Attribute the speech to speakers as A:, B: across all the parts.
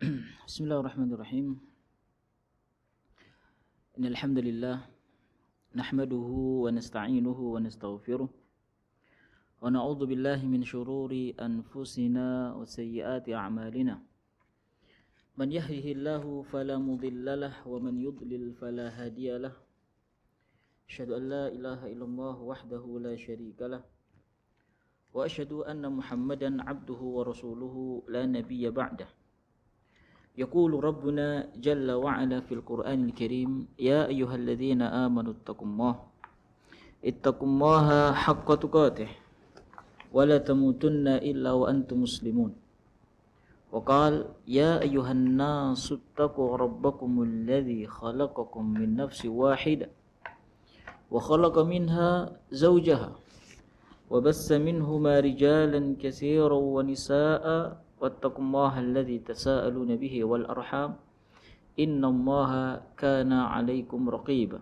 A: Bismillahirrahmanirrahim. Innal hamdalillah nahmaduhu wa nasta'inuhu wa nastaghfiruh wa na'udzu billahi min shururi anfusina wa sayyiati a'malina. Man yahdihillahu fala mudhillalah wa man yudlil fala hadiyalah. Asyhadu an la ilaha illallah wahdahu la syarikalah wa asyhadu anna Muhammadan 'abduhu wa rasuluhu la nabiyya ba'dah. يقول ربنا جل وعلا في القرآن الكريم يا أيها الذين آمنوا اتقوا الله حق تقاته ولا تموتن إلا وأنتم مسلمون وقال يا أيها الناس اتقوا ربكم الذي خلقكم من نفس واحدة وخلق منها زوجها وبث منهما رجالا كثيرا ونساء واتقوا الله الذي تساءلون به والأرحام إن الله كان عليكم رقيبا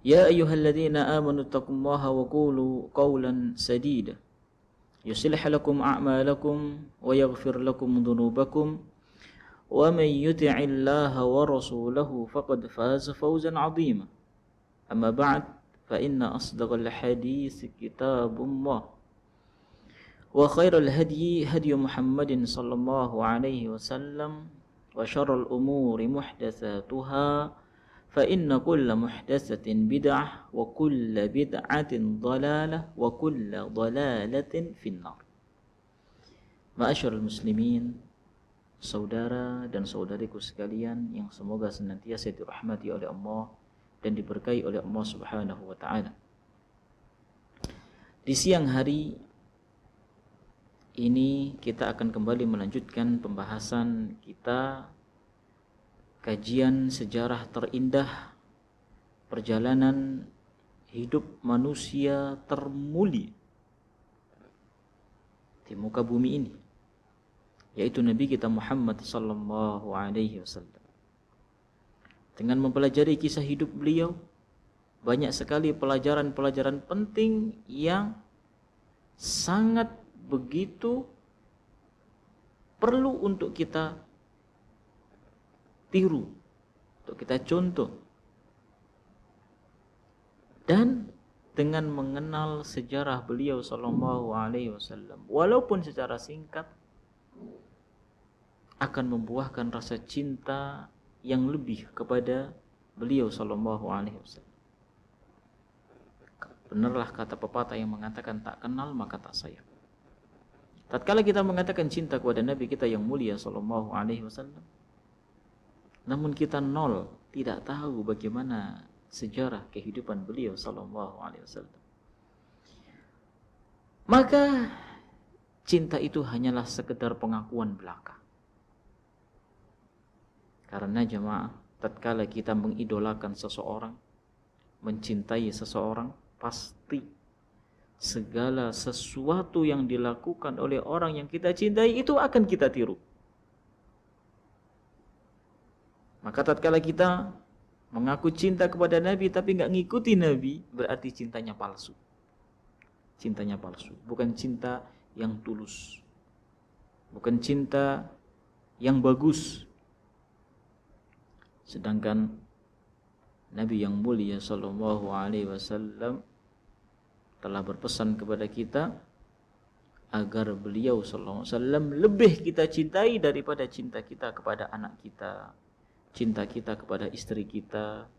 A: يا أيها الذين آمنوا اتقوا الله وقولوا قولا سديدا يصلح لكم أعمالكم ويغفر لكم ذنوبكم ومن يطع الله ورسوله فقد فاز فوزا عظيما أما بعد فإن أصدق الحديث كتاب الله وخير الهدي هدي محمد صلى الله عليه وسلم وشر الأمور محدثاتها فإن كل محدثة بدعة وكل بدعة ضلالة وكل ضلالة في النار. Ma'asyiral muslimin, saudara dan saudariku sekalian yang semoga senantiasa dirahmati oleh Allah dan diberkahi oleh Allah Subhanahu wa taala. Di siang hari ini kita akan kembali melanjutkan pembahasan kita kajian sejarah terindah perjalanan hidup manusia termulia di muka bumi ini, yaitu Nabi kita Muhammad sallallahu alaihi wasallam. Dengan mempelajari kisah hidup beliau, banyak sekali pelajaran-pelajaran penting yang sangat begitu perlu untuk kita tiru, untuk kita contoh. Dan dengan mengenal sejarah beliau sallallahu alaihi wasallam, walaupun secara singkat, akan membuahkan rasa cinta yang lebih kepada beliau sallallahu alaihi wasallam. Benarlah kata pepatah yang mengatakan tak kenal maka tak sayang. Tatkala kita mengatakan cinta kepada Nabi kita yang mulia sallallahu alaihi wasallam, namun kita nol, tidak tahu bagaimana sejarah kehidupan beliau sallallahu alaihi wasallam, maka cinta itu hanyalah sekedar pengakuan belaka. Karena jemaah, tatkala kita mengidolakan seseorang, mencintai seseorang, pasti segala sesuatu yang dilakukan oleh orang yang kita cintai itu akan kita tiru. Maka tatkala kita mengaku cinta kepada Nabi tapi nggak ngikuti Nabi, berarti cintanya palsu. Cintanya palsu, bukan cinta yang tulus, bukan cinta yang bagus. Sedangkan Nabi yang mulia sallallahu alaihi wasallam telah berpesan kepada kita agar beliau sallallahu alaihi wasallam lebih kita cintai daripada cinta kita kepada anak kita, cinta kita kepada istri kita,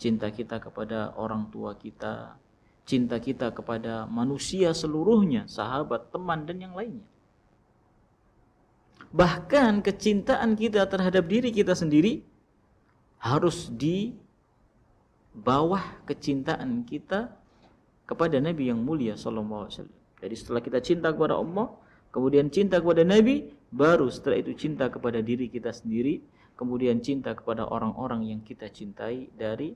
A: cinta kita kepada orang tua kita, cinta kita kepada manusia seluruhnya, sahabat, teman dan yang lainnya. Bahkan kecintaan kita terhadap diri kita sendiri harus di bawah kecintaan kita kepada Nabi yang mulia sallallahu alaihi wasallam. Jadi setelah kita cinta kepada Allah, kemudian cinta kepada Nabi, baru setelah itu cinta kepada diri kita sendiri, kemudian cinta kepada orang-orang yang kita cintai dari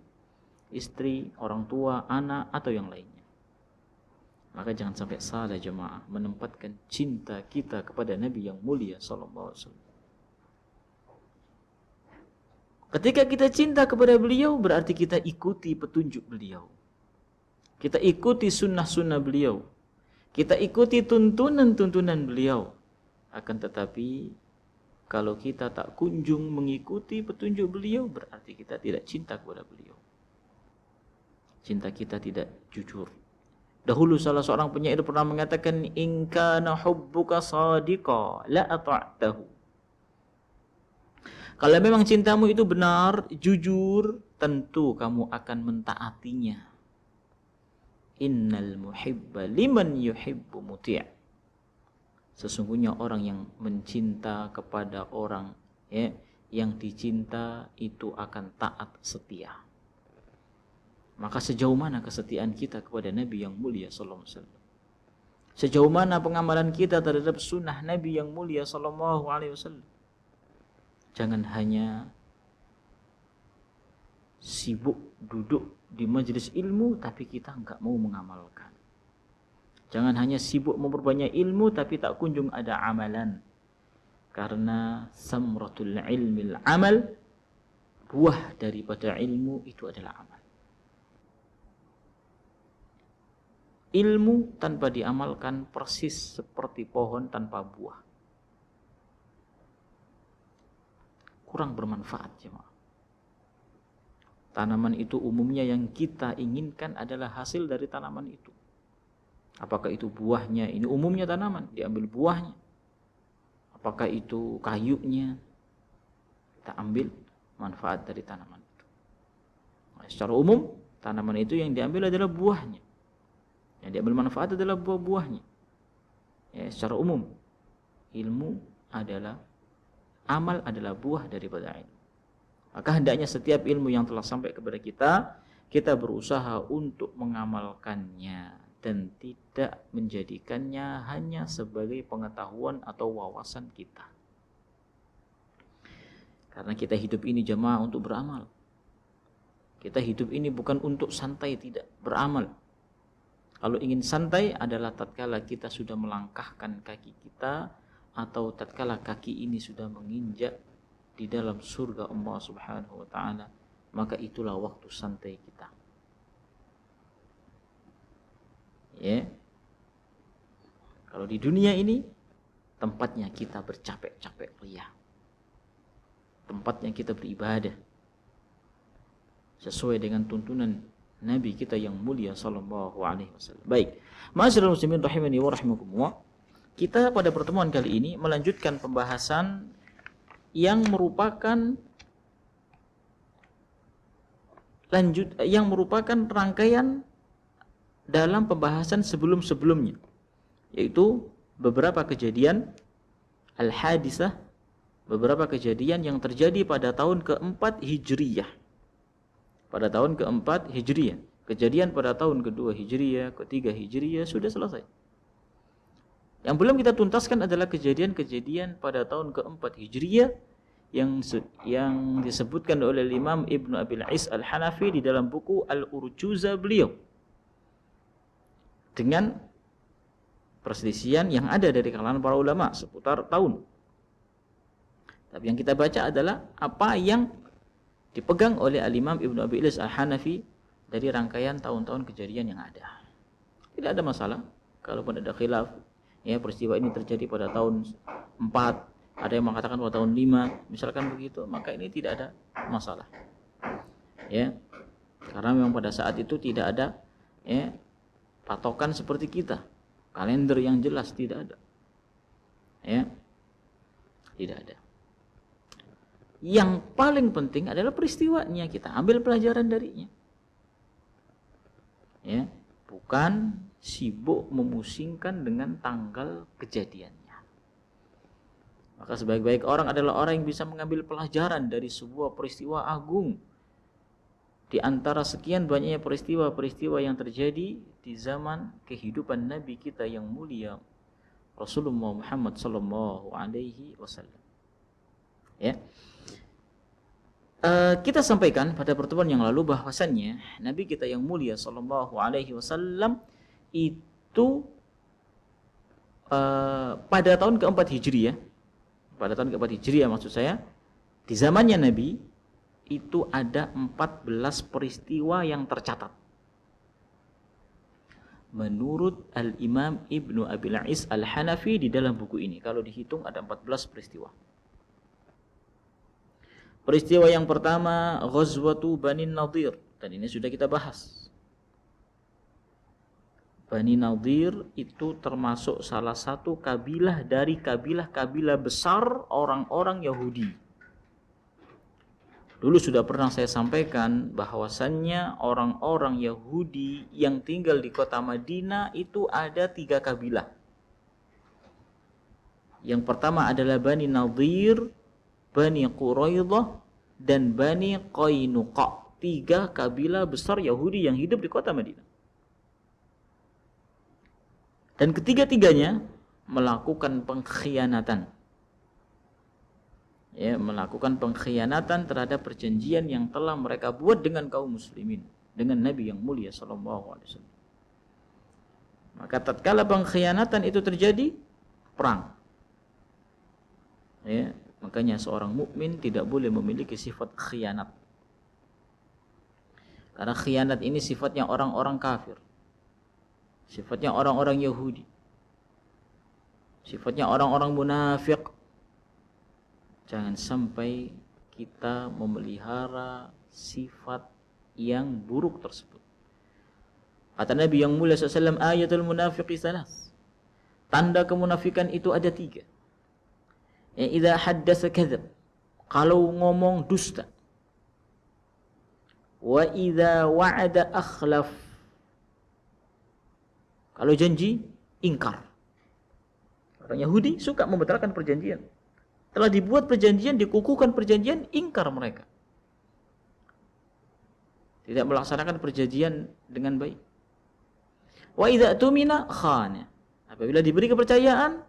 A: istri, orang tua, anak atau yang lainnya. Maka jangan sampai salah jemaah menempatkan cinta kita kepada Nabi yang mulia sallallahu alaihi wasallam. Ketika kita cinta kepada beliau, berarti kita ikuti petunjuk beliau. Kita ikuti sunnah-sunnah beliau. Kita ikuti tuntunan-tuntunan beliau. Akan tetapi Kalau kita tak kunjung mengikuti petunjuk beliau, berarti kita tidak cinta kepada beliau. Cinta kita tidak jujur. Dahulu salah seorang penyair pernah mengatakan, in kana hubbuka sadiqa la ata'tahu. Kalau memang cintamu itu benar, jujur, tentu kamu akan mentaatinya. Innal muhibba liman yuhibbu muti'. Sesungguhnya orang yang mencinta kepada orang yang dicinta itu akan taat setia. Maka sejauh mana kesetiaan kita kepada Nabi yang mulia sallallahu alaihi wasallam? Sejauh mana pengamalan kita terhadap sunnah Nabi yang mulia sallallahu alaihi wasallam? Jangan hanya sibuk duduk di majelis ilmu tapi kita enggak mau mengamalkan. Jangan hanya sibuk memperbanyak ilmu tapi tak kunjung ada amalan. Karena samratul ilmil amal, buah daripada ilmu itu adalah amal. Ilmu tanpa diamalkan persis seperti pohon tanpa buah. Kurang bermanfaat, jemaah. Tanaman itu umumnya yang kita inginkan adalah hasil dari tanaman itu. Apakah itu buahnya? Ini umumnya tanaman, diambil buahnya. Apakah itu kayunya? Kita ambil manfaat dari tanaman itu. Nah, secara umum, tanaman itu yang diambil adalah buahnya. Yang diambil manfaat adalah buah-buahnya. Ya, secara umum, ilmu adalah, amal adalah buah daripada ilmu. Maka hendaknya setiap ilmu yang telah sampai kepada kita, kita berusaha untuk mengamalkannya. Dan tidak menjadikannya hanya sebagai pengetahuan atau wawasan kita. Karena kita hidup ini jemaah untuk beramal. Kita hidup ini bukan untuk santai, tidak, beramal. Kalau ingin santai adalah tatkala kita sudah melangkahkan kaki kita, atau tatkala kaki ini sudah menginjak di dalam surga Allah Subhanahu wa taala, maka itulah waktu santai kita. Ya. Kalau di dunia ini tempatnya kita bercapek-capek ria. Tempatnya kita beribadah sesuai dengan tuntunan Nabi kita yang mulia sallallahu alaihi wasallam. Baik, ma'asyiral muslimin rahimani wa rahimakumullah. Kita pada pertemuan kali ini melanjutkan pembahasan yang merupakan rangkaian dalam pembahasan sebelum-sebelumnya, yaitu beberapa kejadian al-hadisah, beberapa kejadian yang terjadi pada tahun keempat Hijriyah. Pada tahun keempat Hijriyah. Kejadian pada tahun kedua Hijriyah, ketiga Hijriyah sudah selesai. Yang belum kita tuntaskan adalah kejadian-kejadian pada tahun keempat Hijriyah yang disebutkan oleh Imam Ibnu Abil Is Al-Hanafi di dalam buku Al-Urjuza beliau. Dengan perselisihan yang ada dari kalangan para ulama seputar tahun. Tapi yang kita baca adalah apa yang dipegang oleh Al-Imam Ibnu Abi Ilyas Al-Hanafi dari rangkaian tahun-tahun kejadian yang ada. Tidak ada masalah kalaupun ada khilaf. Ya, peristiwa ini terjadi pada tahun 4, ada yang mengatakan pada tahun 5, misalkan begitu, maka ini tidak ada masalah. Ya. Karena memang pada saat itu tidak ada patokan seperti kita, kalender yang jelas tidak ada, tidak ada. Yang paling penting adalah peristiwanya, kita ambil pelajaran darinya, bukan sibuk memusingkan dengan tanggal kejadiannya. Maka sebaik-baik orang adalah orang yang bisa mengambil pelajaran dari sebuah peristiwa agung. Di antara sekian banyaknya peristiwa-peristiwa yang terjadi di zaman kehidupan Nabi kita yang mulia Rasulullah Muhammad sallallahu alaihi wasallam. Ya. Kita sampaikan pada pertemuan yang lalu bahwasannya Nabi kita yang mulia sallallahu alaihi wasallam itu pada tahun keempat Hijriyah, maksud saya, di zamannya Nabi itu ada 14 peristiwa yang tercatat. Menurut Al-Imam Ibnu Abil Is Al-Hanafi di dalam buku ini, kalau dihitung ada 14 peristiwa. Peristiwa yang pertama, Ghazwatu Bani Nadir, dan ini sudah kita bahas. Bani Nadir itu termasuk salah satu kabilah dari kabilah-kabilah besar orang-orang Yahudi. Dulu sudah pernah saya sampaikan bahwasannya orang-orang Yahudi yang tinggal di kota Madinah itu ada 3 kabilah. Yang pertama adalah Bani Nadir, Bani Quraidah, dan Bani Qainuqa. 3 kabilah besar Yahudi yang hidup di kota Madinah. Dan ketiga-tiganya melakukan pengkhianatan. Ya, melakukan pengkhianatan terhadap perjanjian yang telah mereka buat dengan kaum muslimin, dengan Nabi yang mulia sallallahu alaihi wasallam. Maka tatkala pengkhianatan itu terjadi, perang. Ya, makanya seorang mukmin tidak boleh memiliki sifat khianat. Karena khianat ini sifatnya orang-orang kafir. Sifatnya orang-orang Yahudi. Sifatnya orang-orang munafik. Jangan sampai kita memelihara sifat yang buruk tersebut. Kata Nabi yang mulia SAW, ayatul munafiqi salas. Tanda kemunafikan itu ada 3. Ya, idza haddasa kadzab. Kalau ngomong dusta. Wa idza wa'ada akhlaf. Kalau janji, ingkar. Orang Yahudi suka membatalkan perjanjian. Telah dibuat perjanjian, dikukuhkan perjanjian, ingkar mereka. Tidak melaksanakan perjanjian dengan baik. Wa idza tumina khana. Apabila diberi kepercayaan,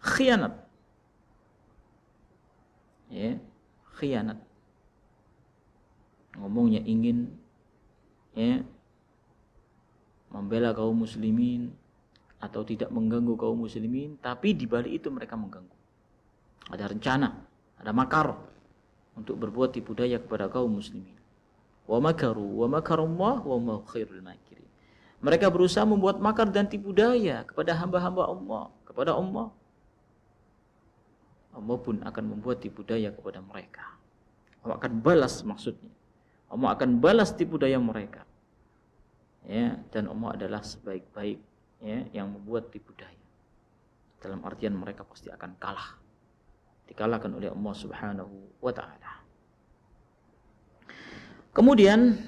A: khianat. Ya, khianat. Ngomongnya ingin membela kaum muslimin atau tidak mengganggu kaum muslimin, tapi di balik itu mereka mengganggu. Ada rencana, ada makar untuk berbuat tipu daya kepada kaum muslimin. Wa makaru wa makarullah wa ma khairul makirin. Mereka berusaha membuat makar dan tipu daya kepada hamba-hamba Allah, kepada Allah. Allah pun akan membuat tipu daya kepada mereka. Allah akan balas, maksudnya Allah akan balas tipu daya mereka. Ya, dan Allah adalah sebaik-baik yang membuat tipu daya. Dalam artian mereka pasti akan kalah. Dikalahkan oleh Allah Subhanahu wa taala. Kemudian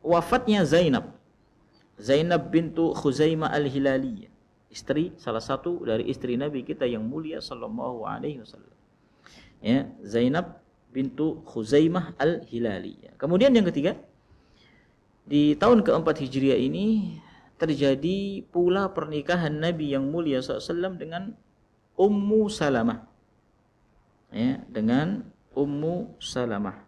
A: wafatnya Zainab. Zainab bintu Khuzaimah al-Hilaliyah, salah satu dari istri Nabi kita yang mulia sallallahu alaihi wasallam. Ya, Zainab bintu Khuzaimah al-Hilaliyah. Kemudian yang ketiga, di tahun keempat Hijriah ini terjadi pula pernikahan Nabi yang mulia SAW dengan Ummu Salamah. Ya, dengan Ummu Salamah.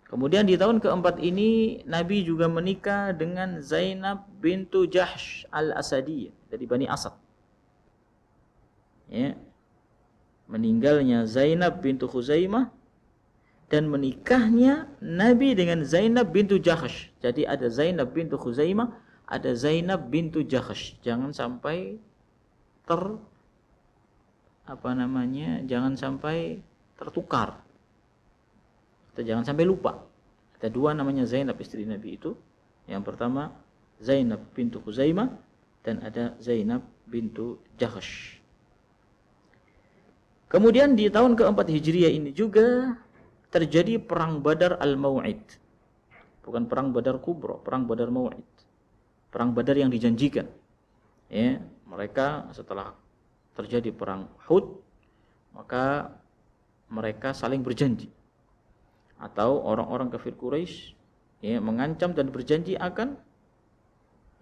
A: Kemudian di tahun keempat ini Nabi juga menikah dengan Zainab bintu Jahsh al-Asadiyah dari Bani Asad. Ya. Meninggalnya Zainab bintu Khuzaimah dan menikahnya Nabi dengan Zainab bintu Jahsh. Jadi ada Zainab bintu Khuzaimah, ada Zainab bintu Jahsh. Jangan sampai jangan sampai tertukar. Atau jangan sampai lupa. Ada 2 namanya Zainab istri Nabi itu. Yang pertama Zainab bintu Khuzaimah dan ada Zainab bintu Jahsh. Kemudian di tahun keempat Hijriah ini juga terjadi perang Badar al-Mau'id. Bukan perang Badar Kubra, perang Badar Mau'id. Perang Badar yang dijanjikan. Ya, mereka setelah terjadi perang Uhud, maka mereka saling berjanji. Atau orang-orang kafir Quraisy mengancam dan berjanji akan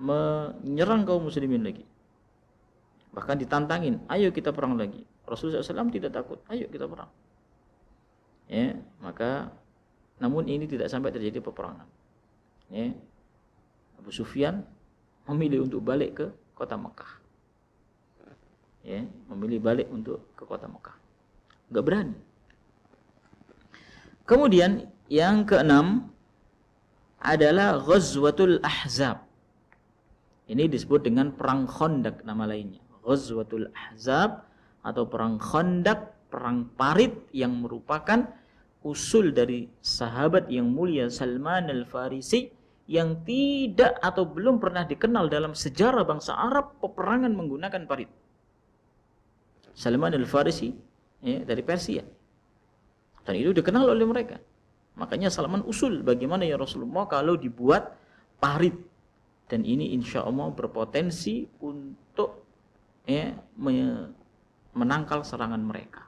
A: menyerang kaum muslimin lagi. Bahkan ditantangin, ayo kita perang lagi. Rasulullah SAW tidak takut, ayo kita perang. Ya, maka namun ini tidak sampai terjadi peperangan. Ya, Abu Sufyan memilih untuk balik ke kota Mekah. Ya, memilih balik untuk ke kota Mekah. Enggak berani. Kemudian yang keenam adalah Ghazwatul Ahzab. Ini disebut dengan perang Khandaq nama lainnya. Ghazwatul Ahzab atau perang Khandaq, perang Parit yang merupakan usul dari sahabat yang mulia Salman Al-Farisi yang tidak atau belum pernah dikenal dalam sejarah bangsa Arab peperangan menggunakan parit. Salman Al-Farisi dari Persia. Dan itu dikenal oleh mereka. Makanya Salman usul bagaimana ya Rasulullah kalau dibuat parit. Dan ini insya Allah berpotensi untuk menangkal serangan mereka.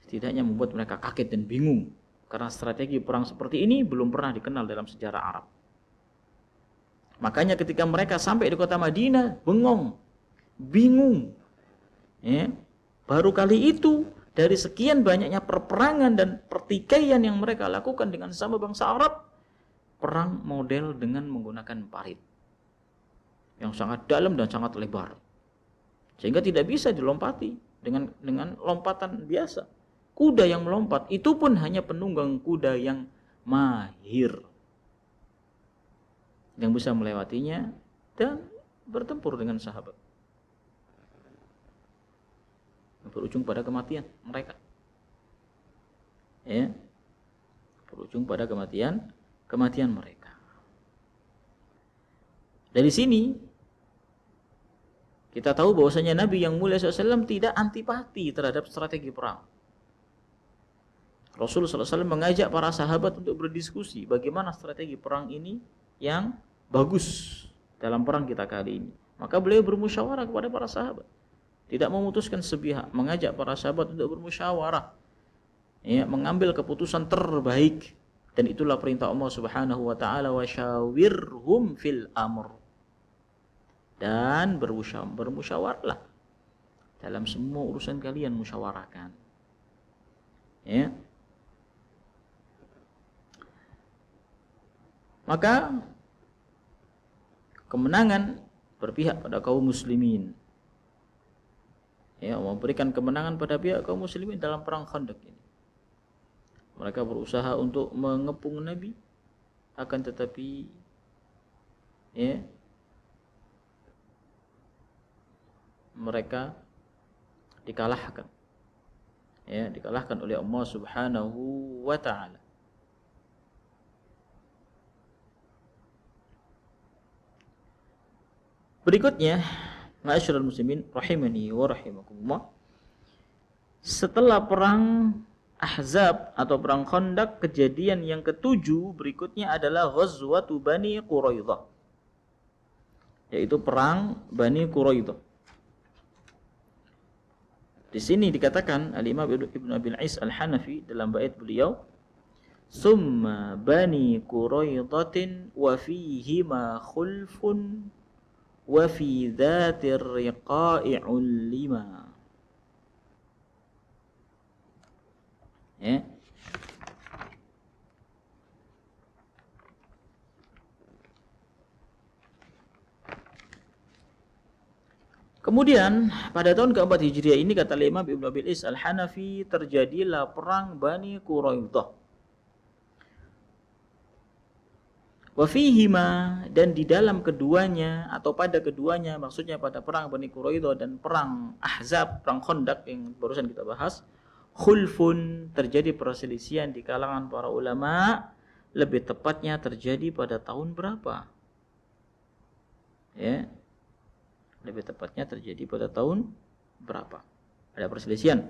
A: Setidaknya membuat mereka kaget dan bingung. Karena strategi perang seperti ini belum pernah dikenal dalam sejarah Arab. Makanya ketika mereka sampai di kota Madinah, bengong, bingung. Baru kali itu dari sekian banyaknya perperangan dan pertikaian yang mereka lakukan dengan sama bangsa Arab, perang model dengan menggunakan parit yang sangat dalam dan sangat lebar, sehingga tidak bisa dilompati dengan lompatan biasa. Kuda yang melompat itu pun hanya penunggang kuda yang mahir yang bisa melewatinya dan bertempur dengan sahabat, berujung pada kematian mereka. Berujung pada kematian mereka. Dari sini kita tahu bahwasanya Nabi yang mulia SAW tidak antipati terhadap strategi perang. Rasulullah SAW mengajak para sahabat untuk berdiskusi bagaimana strategi perang ini yang bagus dalam perang kita kali ini. Maka beliau bermusyawarah kepada para sahabat, tidak memutuskan sepihak, mengajak para sahabat untuk bermusyawarah, mengambil keputusan terbaik. Dan itulah perintah Allah Subhanahu wa taala, wasyawirhum fil amr. Dan bermusyawarahlah dalam semua urusan kalian, musyawarahkan. Maka kemenangan berpihak pada kaum muslimin. Memberikan kemenangan pada pihak kaum muslimin dalam perang Khandaq ini. Mereka berusaha untuk mengepung Nabi, akan tetapi mereka dikalahkan. Dikalahkan oleh Allah Subhanahu wa taala. Berikutnya, ma'asyiral muslimin rahimani wa rahimakumullah. Setelah perang Ahzab atau perang Khandaq, kejadian yang ketujuh berikutnya adalah Ghazwatu Bani Quraidah, yaitu perang Bani Quraidah. Di sini dikatakan Al-Imam Ibnu Abil Is Al-Hanafi dalam bait beliau, "Summa Bani Quraidatin wa fihi ma khulfun wa fi dhatir riqa'i'ul lima." Kemudian pada tahun keempat Hijriah ini, kata Imam Ibnu Abil Is Al-Hanafi, terjadilah perang Bani Quraidah. Wa fihima, dan di dalam keduanya atau pada keduanya, maksudnya pada perang Bani Quraidah dan perang Ahzab, perang Khandaq yang barusan kita bahas, khulfun, terjadi perselisihan di kalangan para ulama, lebih tepatnya terjadi pada tahun berapa? Lebih tepatnya terjadi pada tahun berapa? Ada perselisihan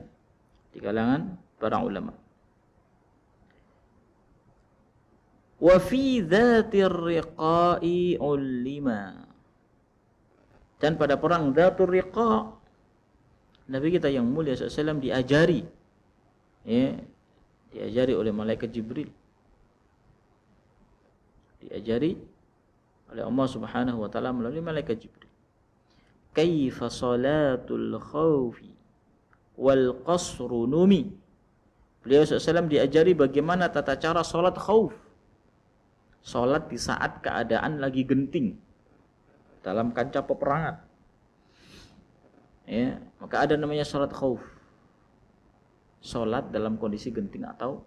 A: di kalangan para ulama. Wa fi dzatir riqa'i ulima, dan pada perang Dzatur Riqa, Nabi kita yang mulia SAW diajari oleh malaikat Jibril, diajari oleh Allah Subhanahu wa taala melalui malaikat Jibril, kaifa salatul khawfi wal qasru numi. Beliau SAW diajari bagaimana tata cara salat khauf, salat di saat keadaan lagi genting dalam kancah peperangan. Maka ada namanya salat khauf, salat dalam kondisi genting atau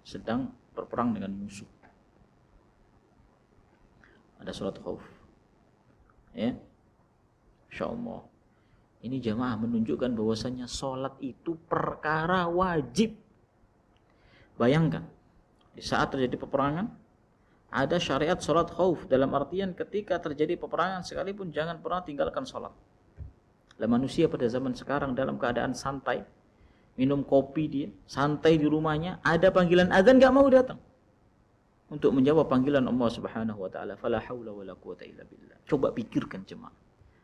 A: sedang berperang dengan musuh. Ada salat khauf. Insyaallah. Ini jamaah menunjukkan bahwasannya sholat itu perkara wajib. Bayangkan, di saat terjadi peperangan, ada syariat sholat khauf, dalam artian ketika terjadi peperangan sekalipun jangan pernah tinggalkan sholat. Lah manusia pada zaman sekarang dalam keadaan santai, minum kopi dia, santai di rumahnya, ada panggilan azan gak mau datang untuk menjawab panggilan Allah Subhanahu wa taala. Fala haula wala quwata illa billah. Coba pikirkan jemaah.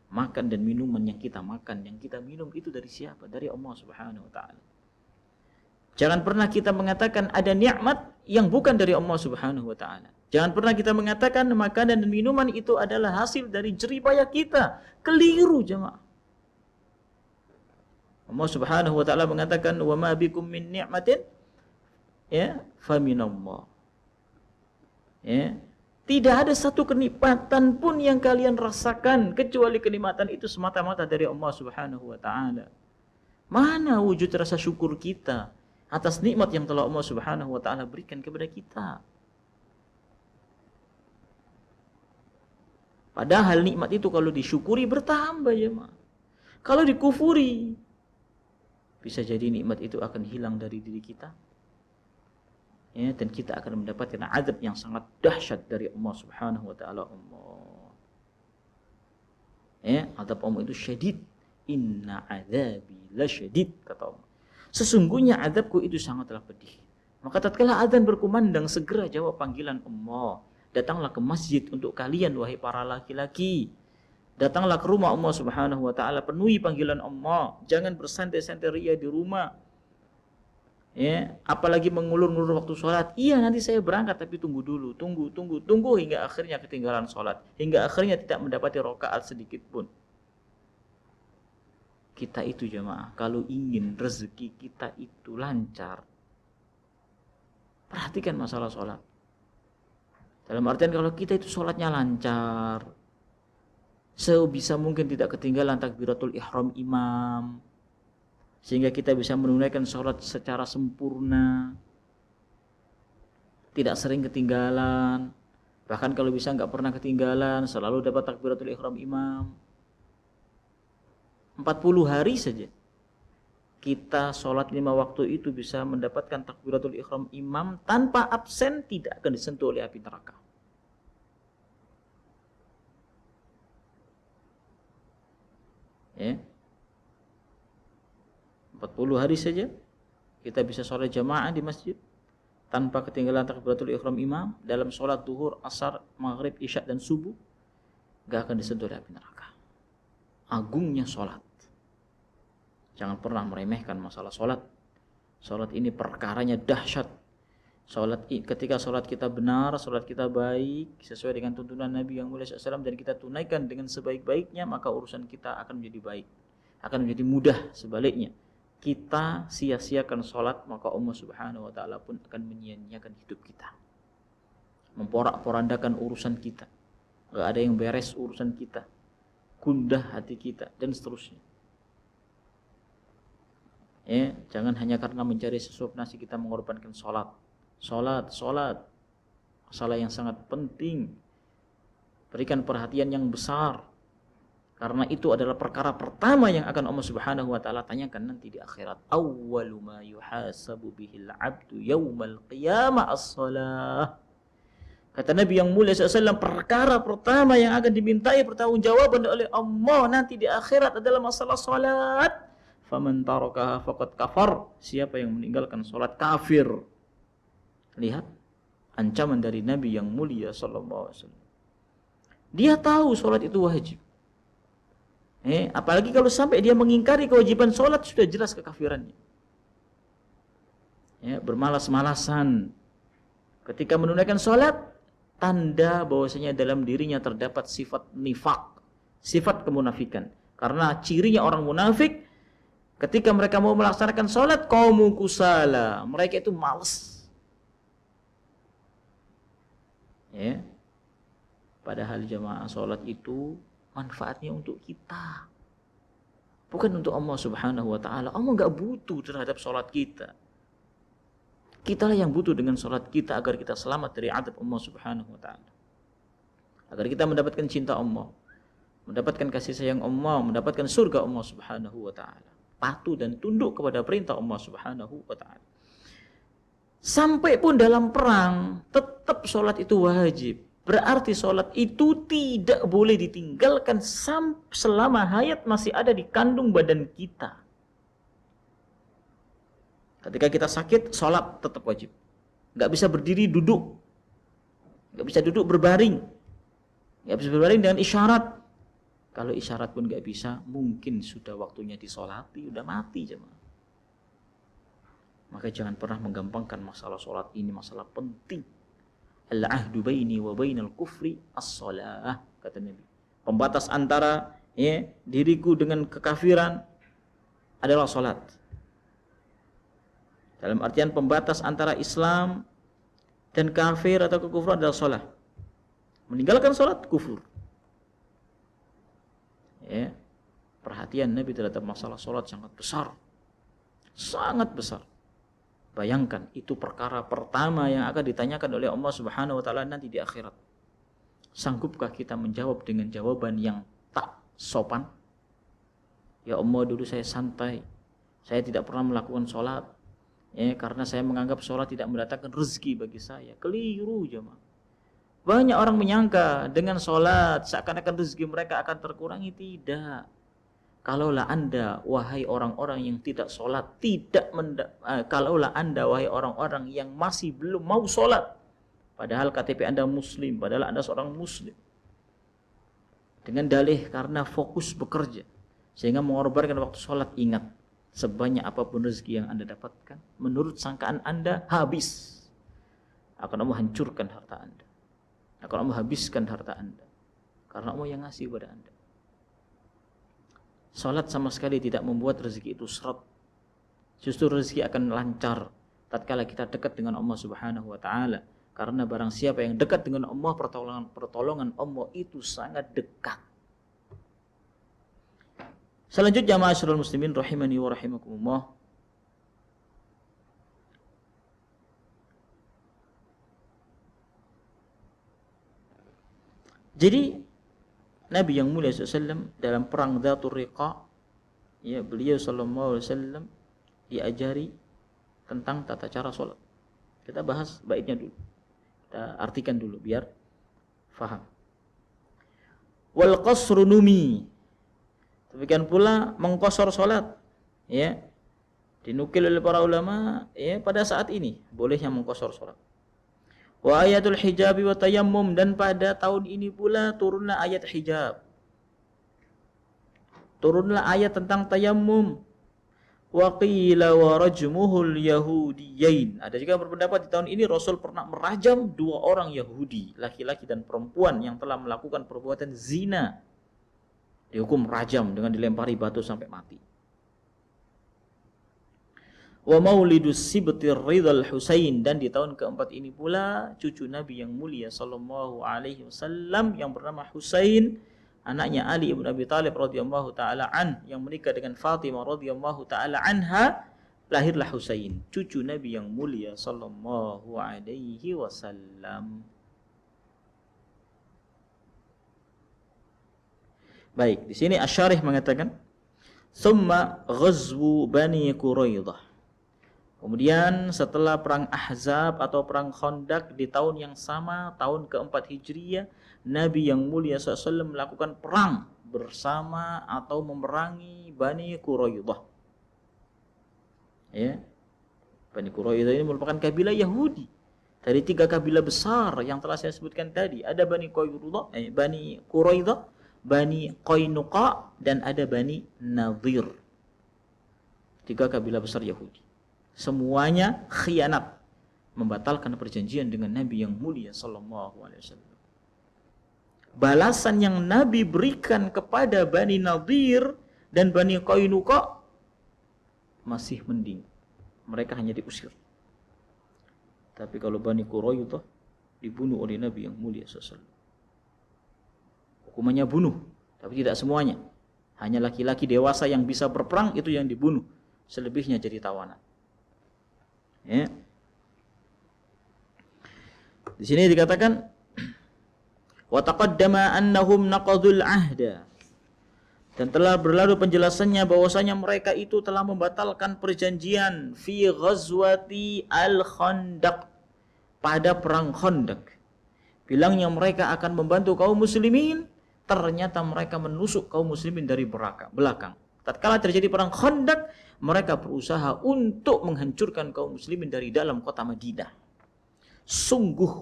A: Makan dan minuman yang kita makan, yang kita minum itu dari siapa? Dari Allah Subhanahu wa taala. Jangan pernah kita mengatakan ada nikmat yang bukan dari Allah Subhanahu wa taala. Jangan pernah kita mengatakan makanan dan minuman itu adalah hasil dari jerih payah kita. Keliru jemaah. Allah Subhanahu wa taala mengatakan wa ma bikum min ni'matin ya fa minallah. Ya. Tidak ada satu kenikmatan pun yang kalian rasakan kecuali kenikmatan itu semata-mata dari Allah Subhanahu wa taala. Mana wujud rasa syukur kita atas nikmat yang telah Allah Subhanahu wa taala berikan kepada kita? Padahal nikmat itu kalau disyukuri bertambah ya, Ma. Kalau dikufuri bisa jadi nikmat itu akan hilang dari diri kita. Ya, dan kita akan mendapatkan azab yang sangat dahsyat dari Allah Subhanahu wa taala. Ya, azab Allah itu syadid. Inna azabi lasyadid, kata Allah. Sesungguhnya azabku itu sangatlah pedih. Maka tatkala azan berkumandang, segera jawab panggilan Allah. Datanglah ke masjid untuk kalian wahai para laki-laki. Datanglah ke rumah Allah Subhanahu wa taala, penuhi panggilan Allah. Jangan bersantai-santai ria di rumah. Ya, apalagi mengulur-ngulur waktu sholat. Iya, nanti saya berangkat, tapi tunggu dulu, tunggu hingga akhirnya ketinggalan sholat, hingga akhirnya tidak mendapati rakaat sedikit pun. Kita itu jemaah, kalau ingin rezeki kita itu lancar, perhatikan masalah sholat. Dalam artian kalau kita itu sholatnya lancar, sebisa mungkin tidak ketinggalan takbiratul ihram imam, sehingga kita bisa menunaikan sholat secara sempurna, tidak sering ketinggalan, bahkan kalau bisa nggak pernah ketinggalan, selalu dapat takbiratul ihram imam. 40 hari saja kita sholat 5 waktu itu bisa mendapatkan takbiratul ihram imam tanpa absen, tidak akan disentuh oleh api neraka. Ya. 40 hari saja kita bisa sholat jamaah di masjid tanpa ketinggalan takbiratul ihram imam. Dalam sholat duhur, asar, maghrib, isya dan subuh gak akan disentuh oleh api neraka. Agungnya sholat. Jangan pernah meremehkan masalah sholat. Sholat ini perkaranya dahsyat. Ketika sholat kita benar, sholat kita baik, sesuai dengan tuntunan Nabi yang mulia SAW, dan kita tunaikan dengan sebaik-baiknya, maka urusan kita akan menjadi baik, akan menjadi mudah. Sebaliknya, kita sia-siakan sholat, maka Allah Subhanahu wa taala pun akan menyia-nyiakan hidup kita, memporak-porandakan urusan kita, gak ada yang beres urusan kita, gundah hati kita, dan seterusnya. Ya, jangan hanya karena mencari sesuap nasi kita mengorbankan sholat. Sholat masalah yang sangat penting. Berikan perhatian yang besar, karena itu adalah perkara pertama yang akan Allah Subhanahu wa taala tanyakan nanti di akhirat. Awwalu ma yuhasabu bihil 'abdu yaumal qiyamah as-shalah. Kata Nabi yang mulia SAW, perkara pertama yang akan dimintai pertanggungjawaban oleh Allah nanti di akhirat adalah masalah salat. Faman tarakaha faqad kafar. Siapa yang meninggalkan salat kafir. Lihat ancaman dari Nabi yang mulia sallallahu alaihi wasallam. Dia tahu salat itu wajib. Apalagi kalau sampai dia mengingkari kewajiban salat, sudah jelas kekafirannya. Bermalas-malasan ketika menunaikan salat, tanda bahwasanya dalam dirinya terdapat sifat nifak, sifat kemunafikan. Karena cirinya orang munafik, ketika mereka mau melaksanakan sholat, qaumu kusala, mereka itu malas. Ya. Padahal jamaah sholat itu manfaatnya untuk kita, bukan untuk Allah Subhanahu wa taala. Allah enggak butuh terhadap sholat kita. Kitalah yang butuh dengan sholat kita agar kita selamat dari azab Allah Subhanahu wa taala, agar kita mendapatkan cinta Allah. mendapatkan kasih sayang Allah, mendapatkan surga Allah Subhanahu wa taala. Patuh dan tunduk kepada perintah Allah Subhanahu wa taala. Sampai pun dalam perang tetap sholat itu wajib. Berarti sholat itu tidak boleh ditinggalkan selama hayat masih ada di kandung badan kita. Ketika kita sakit, sholat tetap wajib. Nggak bisa berdiri duduk, nggak bisa duduk berbaring, nggak bisa berbaring dengan isyarat. Kalau isyarat pun nggak bisa, mungkin sudah waktunya disolati, udah mati jemaah. Maka jangan pernah menggampangkan masalah sholat ini, masalah penting. Al-ahdu baini wa bainal kufri as-shalah, kata Nabi. Pembatas antara diriku dengan kekafiran adalah sholat. Dalam artian pembatas antara Islam dan kafir atau kekufuran adalah sholat. Meninggalkan sholat, kufur. Perhatian Nabi terhadap masalah sholat sangat besar. Sangat besar. Bayangkan, itu perkara pertama yang akan ditanyakan oleh Allah Subhanahu wa taala nanti di akhirat. Sanggupkah kita menjawab dengan jawaban yang tak sopan? Ya Allah, dulu saya santai. Saya tidak pernah melakukan sholat. Karena saya menganggap sholat tidak mendatangkan rezeki bagi saya. Keliru jemaah. Banyak orang menyangka dengan sholat seakan-akan rezeki mereka akan terkurangi. Tidak. Kalaulah Anda, wahai orang-orang yang tidak sholat, kalaulah Anda, wahai orang-orang yang masih belum mau sholat, padahal KTP Anda muslim, padahal Anda seorang muslim, dengan dalih karena fokus bekerja, sehingga mengorbankan waktu sholat, ingat, sebanyak apapun rezeki yang Anda dapatkan, menurut sangkaan Anda habis, akan Allah hancurkan harta Anda, akan Allah habiskan harta Anda, karena Allah yang ngasih kepada Anda. Salat sama sekali tidak membuat rezeki itu seret. Justru rezeki akan lancar tatkala kita dekat dengan Allah Subhanahu wa taala. Karena barang siapa yang dekat dengan Allah, pertolongan Allah itu sangat dekat. Selanjutnya ma'asyiral muslimin rahimani wa rahimakumullah. Jadi Nabi yang mulia SAW dalam perang Dzatur Riqa, beliau SAW diajari tentang tata cara sholat. Kita bahas baitnya dulu, kita artikan dulu biar faham. Wal qasru numi, demikian pula mengqasar sholat, dinukil oleh para ulama, pada saat ini bolehnya mengqasar sholat. Wa ayatul hijabi wa tayammum, dan pada tahun ini pula turunlah ayat hijab. Turunlah ayat tentang tayammum. Wa qila wa rajmuhul yahudiyain. Ada juga berpendapat di tahun ini Rasul pernah merajam 2 orang Yahudi, laki-laki dan perempuan yang telah melakukan perbuatan zina. Dihukum rajam dengan dilempari batu sampai mati. Wa maulidus sibtir ridal Husain, dan di tahun keempat ini pula cucu Nabi yang mulia sallallahu alaihi wasallam yang bernama Husain, anaknya Ali ibn Abi Thalib radhiyallahu taala an, yang menikah dengan Fatimah radhiyallahu taala anha, lahirlah Husain, cucu Nabi yang mulia sallallahu alaihi wasallam. Baik, di sini Asy-Syarih mengatakan summa ghazwu Bani Quraidah. Kemudian setelah perang Ahzab atau perang Khandaq di tahun yang sama, tahun keempat Hijriyah, Nabi yang mulia SAW melakukan perang bersama atau memerangi Bani Quraidah. Bani Quraidah ini merupakan kabilah Yahudi dari 3 kabilah besar yang telah saya sebutkan tadi. Ada Bani Quraidah, Bani Qainuqa, dan ada Bani Nadhir. 3 kabilah besar Yahudi. Semuanya khianat, membatalkan perjanjian dengan Nabi yang mulia sallallahu alaihi wasallam. Balasan yang Nabi berikan kepada Bani Nadhir dan Bani Qainuqa masih mending. Mereka hanya diusir. Tapi kalau Bani Quraidah dibunuh oleh Nabi yang mulia sallallahu alaihi wasallam. Hukumannya bunuh, tapi tidak semuanya. Hanya laki-laki dewasa yang bisa berperang itu yang dibunuh. Selebihnya jadi tawanan. Di sini dikatakan wa taqaddama annahum naqadul ahda Dan telah berlalu penjelasannya bahwasanya mereka itu telah membatalkan perjanjian fi ghazwati al-Khandaq, pada perang Khandaq. Bilangnya mereka akan membantu kaum muslimin, ternyata mereka menusuk kaum muslimin dari belakang. Tatkala terjadi perang Khandaq, mereka berusaha untuk menghancurkan kaum muslimin dari dalam kota Madinah. Sungguh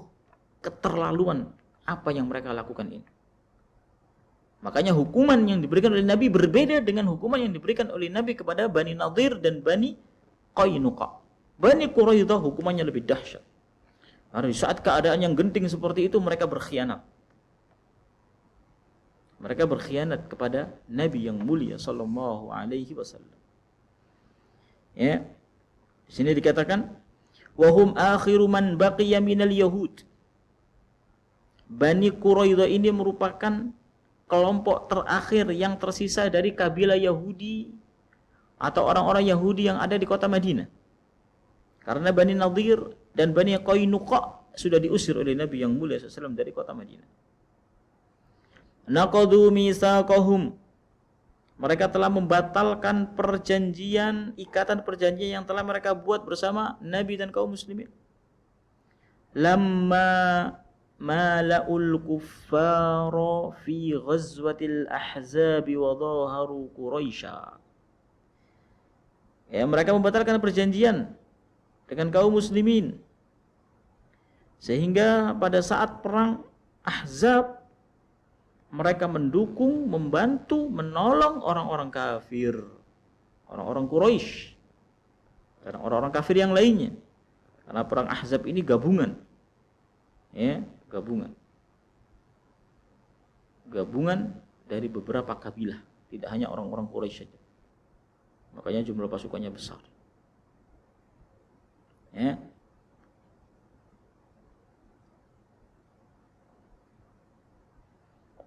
A: keterlaluan apa yang mereka lakukan ini. Makanya hukuman yang diberikan oleh Nabi berbeda dengan hukuman yang diberikan oleh Nabi kepada Bani Nadir dan Bani Qainuqa. Bani Quraidah hukumannya lebih dahsyat. Karena di saat keadaan yang genting seperti itu mereka berkhianat. Mereka berkhianat kepada Nabi yang mulia sallallahu alaihi wasallam. Ya. Di sini dikatakan wa hum akhiru man baqiya minal yahud. Bani Quraidah ini merupakan kelompok terakhir yang tersisa dari kabilah Yahudi atau orang-orang Yahudi yang ada di kota Madinah. Karena Bani Nadir dan Bani Qainuqa sudah diusir oleh Nabi yang mulia SAW dari kota Madinah. Naqadu mitsaqahum. Mereka telah membatalkan perjanjian, ikatan perjanjian yang telah mereka buat bersama Nabi dan kaum muslimin. Lamma mala'ul kuffara fi ghazwatil ahzab wa dhaharu Quraisy. Ya, mereka membatalkan perjanjian dengan kaum muslimin, sehingga pada saat perang Ahzab mereka mendukung, membantu, menolong orang-orang kafir, orang-orang Quraisy dan orang-orang kafir yang lainnya. Karena perang Ahzab ini gabungan, ya, gabungan dari beberapa kabilah, tidak hanya orang-orang Quraisy saja. Makanya jumlah pasukannya besar. Ya.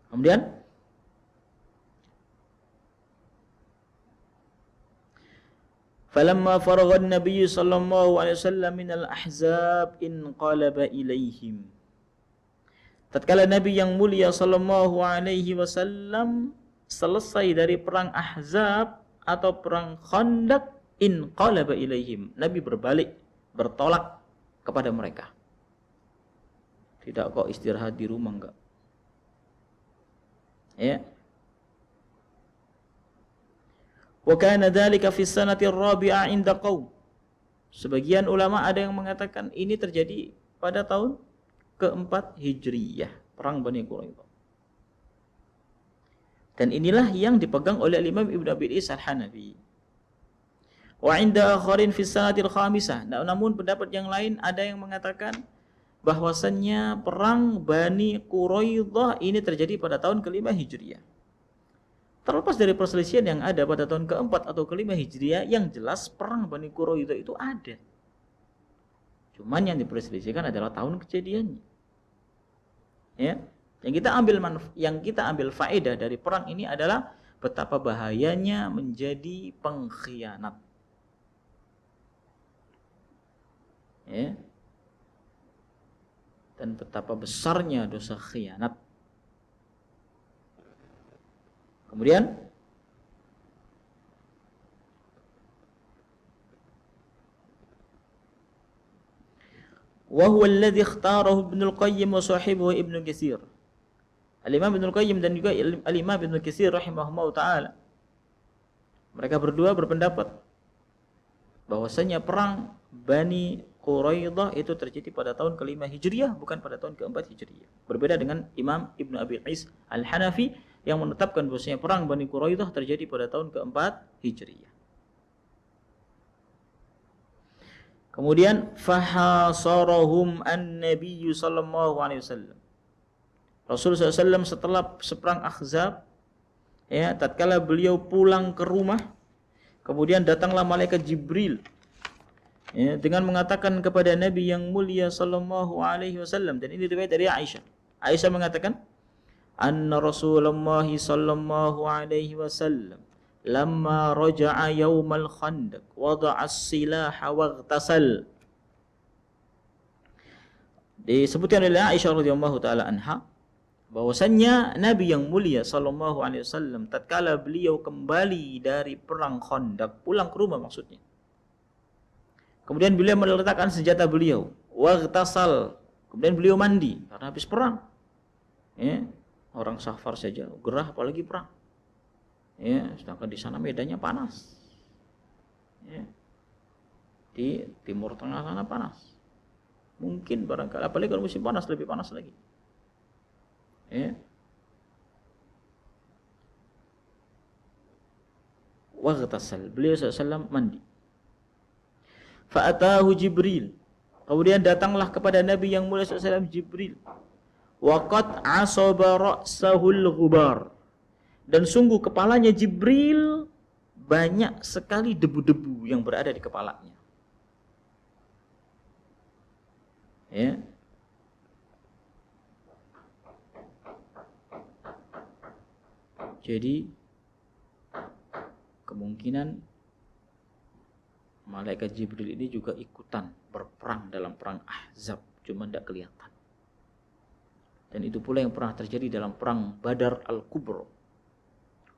A: Kemudian falamma faragha an-nabiy sallallahu alaihi wasallam min al-ahzab inqalaba ilaihim. Tatkala Nabi yang mulia sallallahu alaihi wasallam selesai dari perang Ahzab atau perang Khandaq, inqalaba ilaihim. Nabi berbalik, bertolak kepada mereka. Tidak kok istirahat di rumah, enggak. Ya. Wa kana dzalika fi sanati ar-rabi'ah 'inda qaum. Sebagian ulama ada yang mengatakan ini terjadi pada tahun keempat Hijriyah, perang Bani Quraidah. Dan inilah yang dipegang oleh Imam Ibnu Abi Is Al-Hanafi. Wa 'inda akharin fi sanati al-khamisah. Namun pendapat yang lain ada yang mengatakan bahwasannya perang Bani Quraidah ini terjadi pada tahun kelima Hijriyah. Terlepas dari perselisihan yang ada pada tahun keempat atau kelima Hijriyah, yang jelas perang Bani Quraidah itu ada. Cuman yang diperselisihkan adalah tahun kejadiannya. Ya, yang kita ambil faedah dari perang ini adalah betapa bahayanya menjadi pengkhianat. Ya. Dan betapa besarnya dosa khianat. Kemudian wa huwa alladhi ikhtarahu Ibnu Qayyim wa sahibuhu Ibnu Katsir. Al-Imam Ibnu Qayyim dan juga Al-Imam Ibnu Katsir rahimahullah taala, mereka berdua berpendapat bahwasanya perang Bani Quraidah itu terjadi pada tahun kelima Hijriyah, bukan pada tahun keempat Hijriyah. Berbeda dengan Imam Ibnu Abi Is Al-Hanafi yang menetapkan bahwasanya perang Bani Quraidah terjadi pada tahun keempat Hijriyah. Kemudian fahasarahum an-nabiy sallallahu alaihi wasallam. Rasulullah SAW setelah seperang Ahzab, ya, tatkala beliau pulang ke rumah, kemudian datanglah malaikat Jibril, ya, dengan mengatakan kepada Nabi yang mulia sallallahu alaihi wasallam, dan ini riwayat dari Aisyah. Aisyah mengatakan, anna Rasulullah sallallahu alaihi wasallam lamma raja'a yaumal Khandaq wada'a as-silaha waghtasal. Disebutkan oleh Aisyah radhiyallahu taala anha bahwasannya Nabi yang mulia sallallahu alaihi wasallam tatkala beliau kembali dari perang Khandaq, pulang ke rumah maksudnya. Kemudian beliau meletakkan senjata beliau, waghtasal, kemudian beliau mandi karena habis perang. Ya, orang safar saja gerah apalagi perang. Ya, sedangkan di sana medannya panas. Ya. Di timur tengah sana panas. Mungkin barangkali apalagi kalau musim panas lebih panas lagi. Ya. Waghtasal, beliau SAW mandi. Fa'atahu Jibril, kemudian datanglah kepada Nabi yang mulia SAW Jibril. Waqad asaba ra'sahul ghubar, dan sungguh kepalanya Jibril banyak sekali debu-debu yang berada di kepalanya. Ya. Jadi kemungkinan malaikat Jibril ini juga ikutan berperang dalam perang Ahzab, cuma tidak kelihatan. Dan itu pula yang pernah terjadi dalam perang Badar Al-Kubra,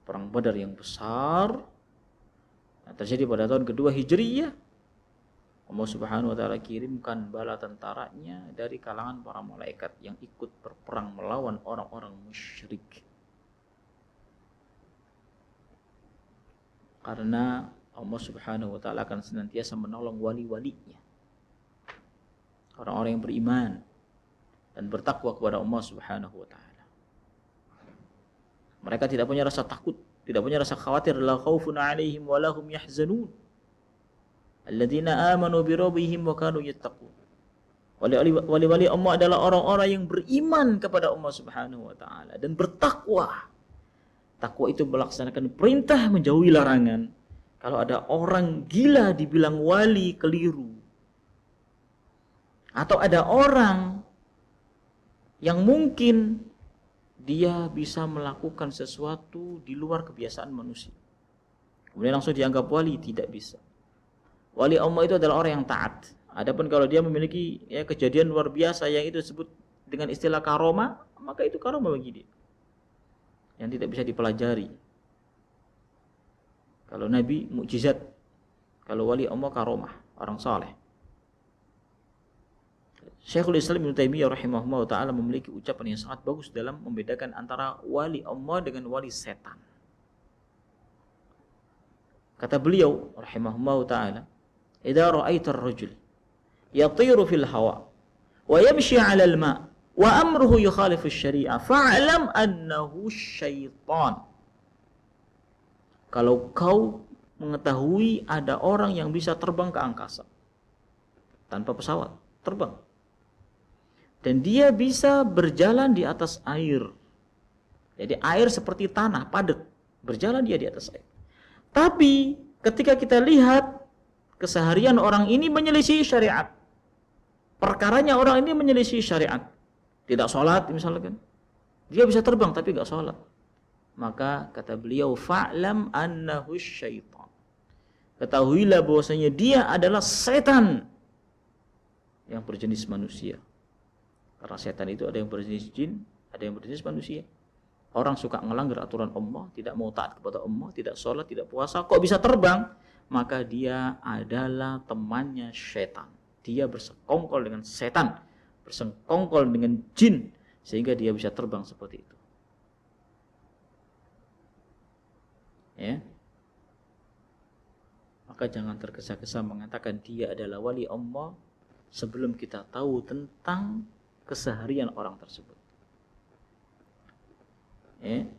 A: perang Badar yang besar yang terjadi pada tahun kedua Hijriyah. Allah Subhanahu wa taala kirimkan bala tentaranya dari kalangan para malaikat yang ikut berperang melawan orang-orang musyrik. Karena Allah Subhanahu wa taala akan senantiasa menolong wali-walinya, orang-orang yang beriman dan bertakwa kepada Allah Subhanahu wa taala. Mereka tidak punya rasa takut, tidak punya rasa khawatir, la khaufun 'alaihim wa lahum yahzanun. Alladzina amanu bi rabbihim wa kanu yattaqun. Wali-wali Allah adalah orang-orang yang beriman kepada Allah Subhanahu wa taala dan bertakwa. Takwa itu melaksanakan perintah, menjauhi larangan. Kalau ada orang gila dibilang wali, keliru. Atau ada orang yang mungkin dia bisa melakukan sesuatu di luar kebiasaan manusia, kemudian langsung dianggap wali, tidak bisa. Wali Allah itu adalah orang yang taat. Adapun kalau dia memiliki kejadian luar biasa yang itu disebut dengan istilah karomah, maka itu karomah bagi dia, yang tidak bisa dipelajari. Kalau Nabi mukjizat, kalau wali Allah karomah, orang saleh. Syekhul Islam Ibnu Taimiyah rahimahullah taala memiliki ucapan yang sangat bagus dalam membedakan antara wali Allah dengan wali setan. Kata beliau rahimahullah taala, "Idza ra'aita ar-rajul yatiru fil hawa wa yamshi 'ala al-ma' wa amruhu yukhalifu asy-syari'ah fa'lam annahu syaitan." Kalau kau mengetahui ada orang yang bisa terbang ke angkasa tanpa pesawat, terbang, dan dia bisa berjalan di atas air. Jadi air seperti tanah padat, berjalan dia di atas air. Tapi ketika kita lihat keseharian orang ini menyelisih syariat, perkaranya orang ini menyelisih syariat, tidak sholat misalkan, dia bisa terbang tapi gak sholat, maka kata beliau, fa'lam annahu syaitan, ketahuilah bahwasanya dia adalah setan yang berjenis manusia. Karena setan itu ada yang berjenis jin, ada yang berjenis manusia. Orang suka melanggar aturan Allah, tidak mau taat kepada Allah, tidak sholat, tidak puasa, kok bisa terbang? Maka dia adalah temannya setan. Dia bersekongkol dengan setan, bersekongkol dengan jin, sehingga dia bisa terbang seperti itu. Ya. Maka jangan tergesa-gesa mengatakan dia adalah wali Allah sebelum kita tahu tentang keseharian orang tersebut. Ya.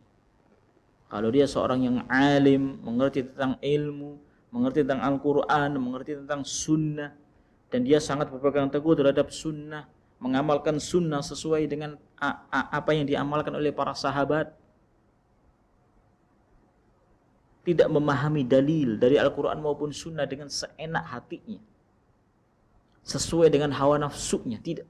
A: Kalau dia seorang yang alim, mengerti tentang ilmu, mengerti tentang Al-Quran, mengerti tentang sunnah, dan dia sangat berpegang teguh terhadap sunnah, mengamalkan sunnah sesuai dengan apa yang diamalkan oleh para sahabat, tidak memahami dalil dari Al-Quran maupun sunnah dengan seenak hatinya, sesuai dengan hawa nafsunya, tidak.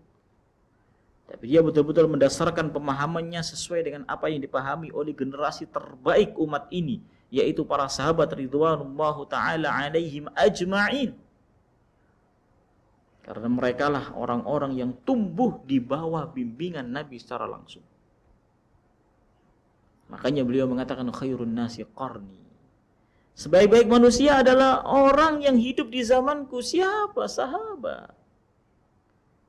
A: Tapi dia betul-betul mendasarkan pemahamannya sesuai dengan apa yang dipahami oleh generasi terbaik umat ini, yaitu para sahabat ridwanullahu ta'ala alaihim ajma'in. Karena mereka lah orang-orang yang tumbuh di bawah bimbingan Nabi secara langsung. Makanya beliau mengatakan khairun nasi qarni. Sebaik-baik manusia adalah orang yang hidup di zamanku. Siapa? Sahabat.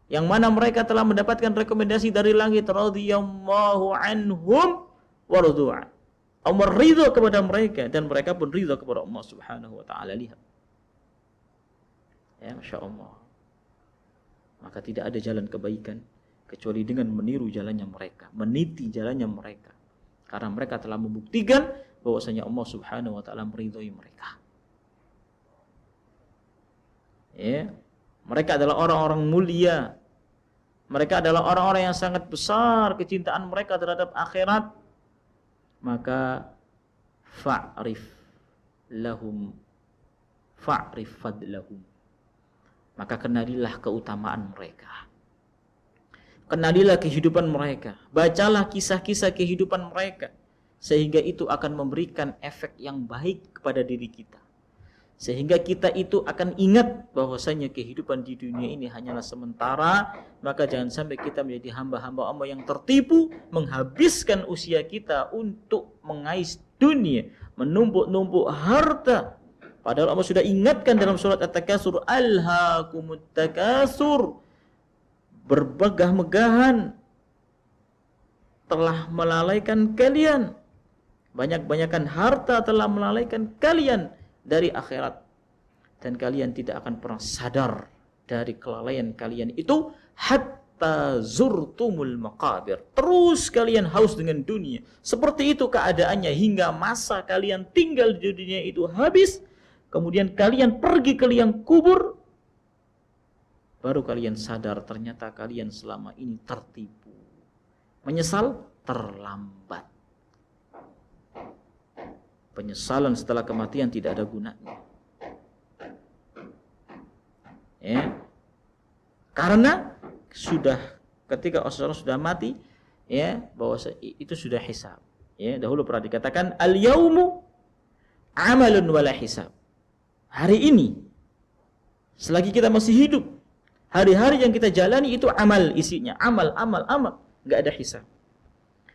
A: Yang mana mereka telah mendapatkan rekomendasi dari langit, radhiyallahu anhum wa radu'an. Allah ridha kepada mereka dan mereka pun ridha kepada Allah Subhanahu wa taala. Lihat. Ya, Masya Allah. Maka tidak ada jalan kebaikan kecuali dengan meniru jalannya mereka, meniti jalannya mereka. Karena mereka telah membuktikan bahwasanya Allah Subhanahu wa taala meridhai mereka. Ya. Mereka adalah orang-orang mulia. Mereka adalah orang-orang yang sangat besar kecintaan mereka terhadap akhirat. Maka fa'rif fadlahum. Maka kenalilah keutamaan mereka. Kenalilah kehidupan mereka. Bacalah kisah-kisah kehidupan mereka. Sehingga itu akan memberikan efek yang baik kepada diri kita. Sehingga kita itu akan ingat bahwasanya kehidupan di dunia ini hanyalah sementara. Maka jangan sampai kita menjadi hamba-hamba Allah yang tertipu, menghabiskan usia kita untuk mengais dunia, menumpuk-numpuk harta. Padahal Allah sudah ingatkan dalam surat At-Takatsur, alhaakumut takatsur, bermegah-megahan telah melalaikan kalian. Banyak-banyakan harta telah melalaikan kalian dari akhirat. Dan kalian tidak akan pernah sadar dari kelalaian kalian itu hatta zurtumul maqabir. Terus kalian haus dengan dunia. Seperti itu keadaannya hingga masa kalian tinggal di dunia itu habis. Kemudian kalian pergi ke liang kubur. Baru kalian sadar ternyata kalian selama ini tertipu. Menyesal terlambat. Penyesalan setelah kematian tidak ada gunanya. Ya. Karena sudah ketika seseorang sudah mati, ya, bahwa itu sudah hisab. Ya, dahulu pernah dikatakan al-yaumu amalun wala hisab. Hari ini selagi kita masih hidup, hari-hari yang kita jalani itu amal isinya, amal, enggak ada hisab.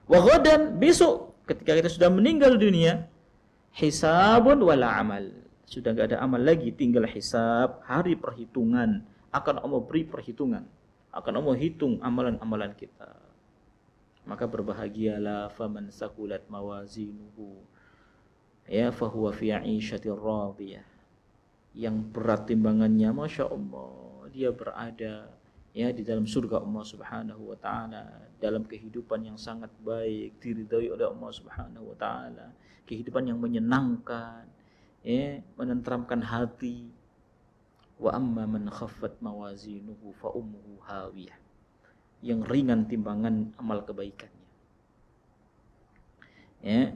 A: Wa ghadan, besok ketika kita sudah meninggal dunia, hisabun wala amal. Sudah enggak ada amal lagi, tinggal hisab, hari perhitungan. Akan Allah beri perhitungan. Akan Allah hitung amalan-amalan kita. Maka berbahagialah faman sakulat mawazinuhu, ya, fahuwa fi 'ishatir radiyah. Yang berat timbangannya, Masya Allah, dia berada, ya, di dalam surga Allah Subhanahu wa taala, dalam kehidupan yang sangat baik, diridhai oleh Allah Subhanahu wa taala, kehidupan yang menyenangkan, ya, menenteramkan hati. Wa amma man khaffat mawazinuhu fa ummuhu hawiyah. Yang ringan timbangan amal kebaikannya, ya,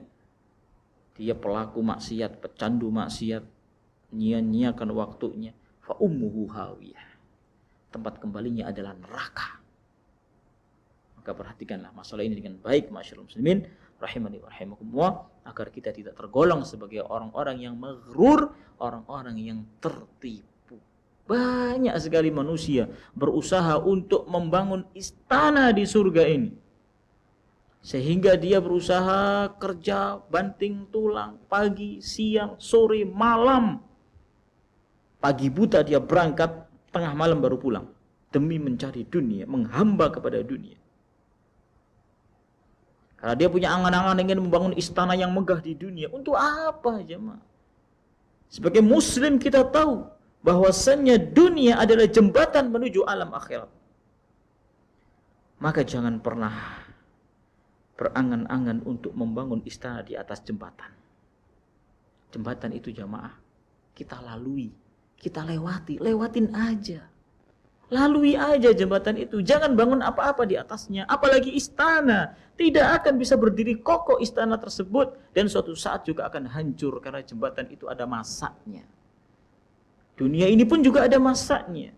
A: dia pelaku maksiat, pecandu maksiat, nyia-nyiakan waktunya, fa ummuhu hawiyah. Tempat kembalinya adalah neraka. Maka perhatikanlah masalah ini dengan baik, masyaallah muslimin rahimani wa rahimakumullah, agar kita tidak tergolong sebagai orang-orang yang maghrur, orang-orang yang tertipu. Banyak sekali manusia berusaha untuk membangun istana di surga ini. Sehingga dia berusaha kerja banting tulang pagi, siang, sore, malam. Pagi buta dia berangkat, tengah malam baru pulang. Demi mencari dunia, menghamba kepada dunia. Karena dia punya angan-angan ingin membangun istana yang megah di dunia. Untuk apa, jemaah? Sebagai muslim kita tahu bahwasannya dunia adalah jembatan menuju alam akhirat. Maka jangan pernah berangan-angan untuk membangun istana di atas jembatan. Jembatan itu, jemaah, kita lalui, kita lewatin aja. Lalui aja jembatan itu, jangan bangun apa-apa di atasnya, apalagi istana. Tidak akan bisa berdiri kokoh istana tersebut, dan suatu saat juga akan hancur karena jembatan itu ada masanya. Dunia ini pun juga ada masanya.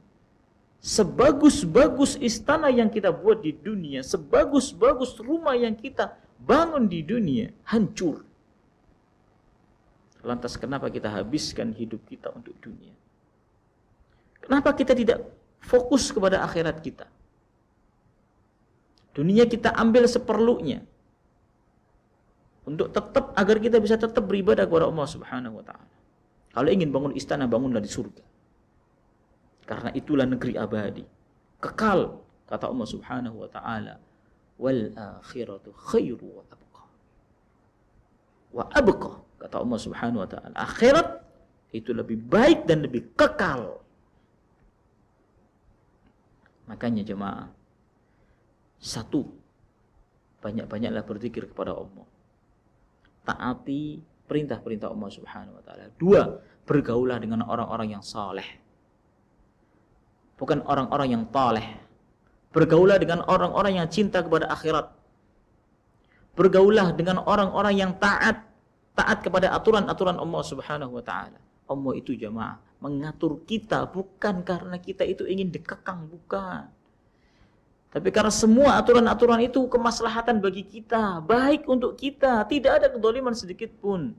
A: Sebagus-bagus istana yang kita buat di dunia, sebagus-bagus rumah yang kita bangun di dunia, hancur. Lantas kenapa kita habiskan hidup kita untuk dunia? Kenapa kita tidak fokus kepada akhirat kita? Dunia kita ambil seperlunya. Untuk tetap, agar kita bisa tetap beribadah kepada Allah Subhanahu wa ta'ala. Kalau ingin bangun istana, bangunlah di surga. Karena itulah negeri abadi, kekal, kata Allah Subhanahu wa ta'ala. Wal akhiratu khairu wa abqa. Wa abqa, kata Allah Subhanahu wa ta'ala. Akhirat itu lebih baik dan lebih kekal. Makanya jemaah, satu, banyak-banyaklah berzikir kepada Allah. Taati perintah-perintah Allah Subhanahu wa ta'ala. Dua, bergaulah dengan orang-orang yang saleh. Bukan orang-orang yang taleh. Bergaulah dengan orang-orang yang cinta kepada akhirat. Bergaulah dengan orang-orang yang taat kepada aturan-aturan Allah Subhanahu wa ta'ala. Allah itu jamaah mengatur kita bukan karena kita itu ingin dikekang, bukan. Tapi karena semua aturan-aturan itu kemaslahatan bagi kita, baik untuk kita, tidak ada kedzaliman sedikit pun.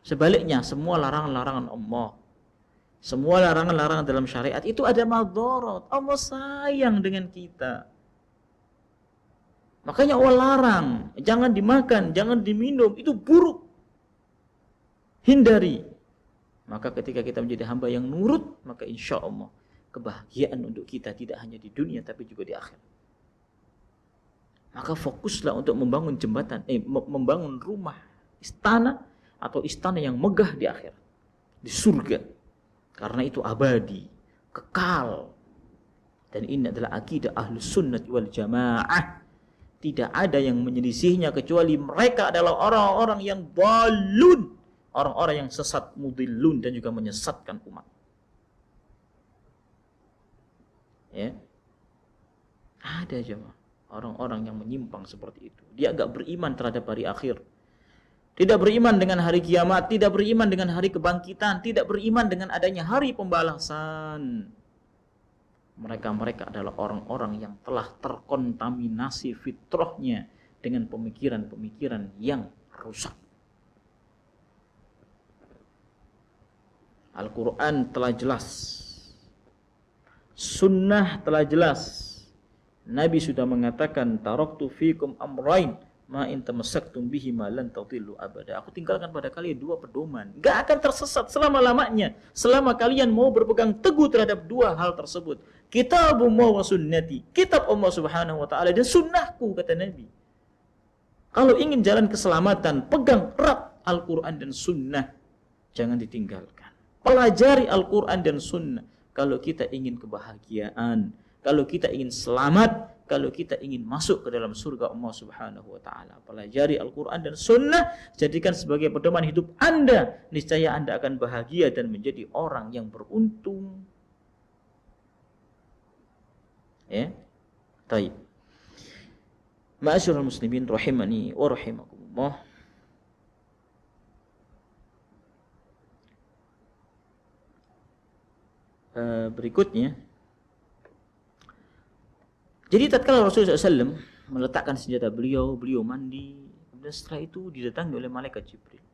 A: Sebaliknya, semua larangan-larangan Allah, semua larangan-larangan dalam syariat itu ada madharat. Allah sayang dengan kita. Makanya Allah larang, jangan dimakan, jangan diminum, itu buruk. Hindari. Maka ketika kita menjadi hamba yang nurut, maka insya Allah kebahagiaan untuk kita tidak hanya di dunia tapi juga di akhirat. Maka fokuslah untuk membangun jembatan, membangun rumah, istana atau istana yang megah di akhirat, di surga. Karena itu abadi, kekal. Dan ini adalah akidah Ahlus Sunnah wal Jamaah. Tidak ada yang menyelisihnya kecuali mereka adalah orang-orang yang dhalun, orang-orang yang sesat, mudillun, dan juga menyesatkan umat. Ya, ada jemaah orang-orang yang menyimpang seperti itu. Dia enggak beriman terhadap hari akhir, tidak beriman dengan hari kiamat, tidak beriman dengan hari kebangkitan, tidak beriman dengan adanya hari pembalasan. Mereka adalah orang-orang yang telah terkontaminasi fitrahnya dengan pemikiran-pemikiran yang rusak. Al-Quran telah jelas, Sunnah telah jelas. Nabi sudah mengatakan, taraktu fikum amrain ma in tamassaktum bihi ma lan tadillu abada. Aku tinggalkan pada kalian dua pedoman, enggak akan tersesat selama-lamanya selama kalian mau berpegang teguh terhadap dua hal tersebut. Kitabullah wa sunnati, kitab Allah Subhanahu wa ta'ala dan sunnahku, kata Nabi. Kalau ingin jalan keselamatan, pegang erat Al-Quran dan sunnah, jangan ditinggalkan. Pelajari Al-Quran dan sunnah. Kalau kita ingin kebahagiaan, kalau kita ingin selamat, kalau kita ingin masuk ke dalam surga Allah Subhanahu wa ta'ala, pelajari Al-Quran dan sunnah, jadikan sebagai pedoman hidup Anda. Niscaya Anda akan bahagia dan menjadi orang yang beruntung. Ya, baik. Ma'asyiral muslimin rahimani wa rahimakumullah. Berikutnya, jadi tatkala Rasulullah SAW meletakkan senjata beliau mandi, kemudian setelah itu didatangi oleh malaikat Jibril.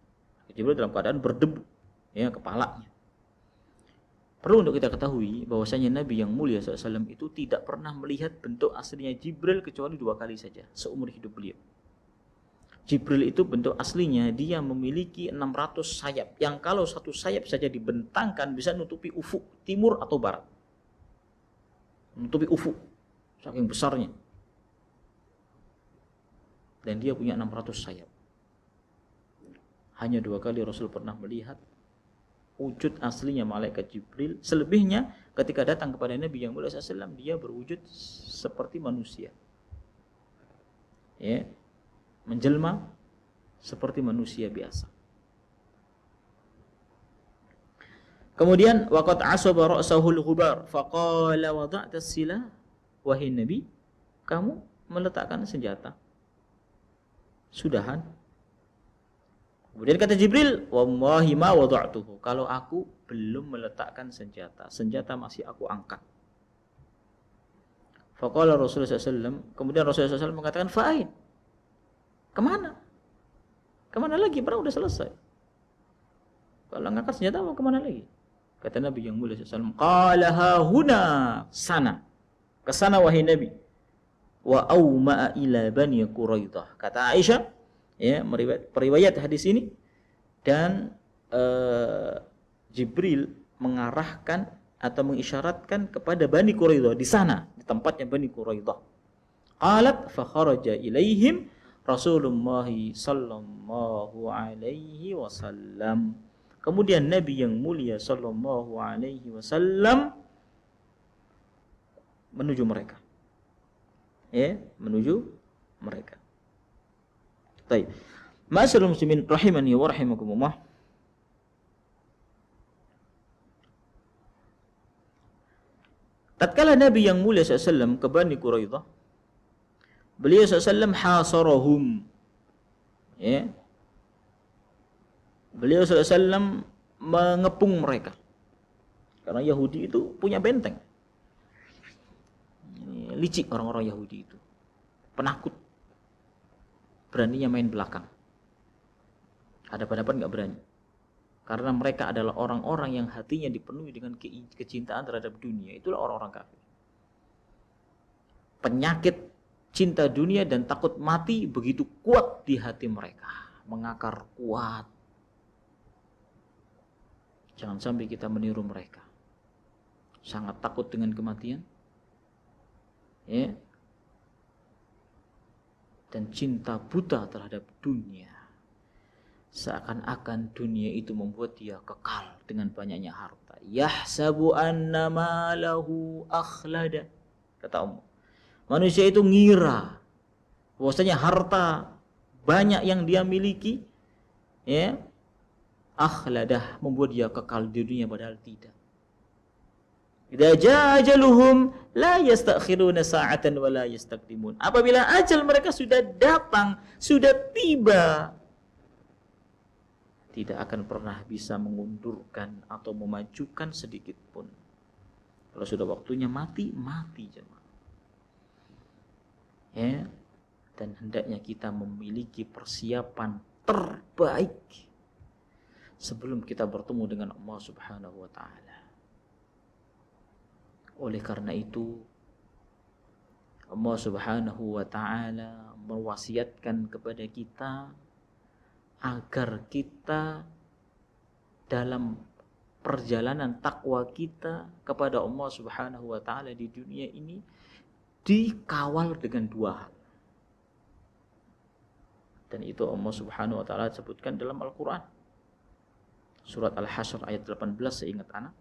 A: Jibril dalam keadaan berdebu, ya, kepalanya. Perlu untuk kita ketahui bahwasanya Nabi yang mulia SAW itu tidak pernah melihat bentuk aslinya Jibril kecuali 2 kali saja seumur hidup beliau. Jibril itu bentuk aslinya dia memiliki 600 sayap, yang kalau satu sayap saja dibentangkan bisa nutupi ufuk timur atau barat. Nutupi ufuk, saking besarnya. Dan dia punya 600 sayap. Hanya 2 kali Rasul pernah melihat wujud aslinya malaikat Jibril. Selebihnya ketika datang kepada Nabi yang mulia SAW, dia berwujud seperti manusia. Ya, menjelma seperti manusia biasa. Kemudian waqad asaba ra'sahul ghubar faqala wada'ta as-silah, wahai Nabi, kamu meletakkan senjata. Sudahan. Kemudian kata Jibril, wallahi ma wada'tuhu, kalau aku belum meletakkan senjata, senjata masih aku angkat. Faqala Rasulullah SAW, kemudian Rasulullah SAW mengatakan, fa'ain, kemana? Kemana lagi? Perang udah selesai. Kalau ngangkat senjata mau kemana lagi? Kata Nabi yang mulia SAW, qala hahuna, sana, kesana wahai Nabi. wa auma'a ila Bani Quraidah. Kata Aisyah, ya, periwayat hadis ini, dan Jibril mengarahkan atau mengisyaratkan kepada Bani Quraidah di sana, di tempatnya Bani Quraidah. Qalat fa kharaja ilaihim Rasulullah sallallahu alaihi wasallam. Kemudian Nabi yang mulia sallallahu alaihi wasallam menuju mereka. Ya, menuju mereka. Baik. Ma'asyiral muslimin rahimani wa rahimakumullah. Tatkala Nabi yang mulia SAW ke Bani Quraidah, beliau SAW hasarahum. Ya. Beliau SAW mengepung mereka. Karena Yahudi itu punya benteng. Licik orang-orang Yahudi itu. Penakut. Beraninya main belakang. Hadapan-hadapan gak berani. Karena mereka adalah orang-orang yang hatinya dipenuhi dengan kecintaan terhadap dunia. Itulah orang-orang kafir. Penyakit cinta dunia dan takut mati begitu kuat di hati mereka. Mengakar kuat. Jangan sampai kita meniru mereka. Sangat takut dengan kematian. Ya. Dan cinta buta terhadap dunia. Seakan-akan dunia itu membuat dia kekal dengan banyaknya harta. Yahsabu anna malahu akhlada. Kata Allah. Manusia itu ngira bahwasanya harta banyak yang dia miliki, ya, akhladah, membuat dia kekal di dunia, padahal tidak. Idza jaa ajaluhum la yastakhiruna sa'atan wa la yastaqdimun. Apabila ajal mereka sudah datang, sudah tiba, tidak akan pernah bisa mengundurkan atau memajukan sedikit pun. Kalau sudah waktunya mati, mati jemaah. Ya, dan hendaknya kita memiliki persiapan terbaik sebelum kita bertemu dengan Allah Subhanahu wa taala. Oleh karena itu, Allah Subhanahu wa taala mewasiatkan kepada kita agar kita dalam perjalanan takwa kita kepada Allah Subhanahu wa taala di dunia ini dikawal dengan dua hal. Dan itu Allah Subhanahu wa taala sebutkan dalam Al-Qur'an. Surat Al-Hasyr ayat 18 seingat anak.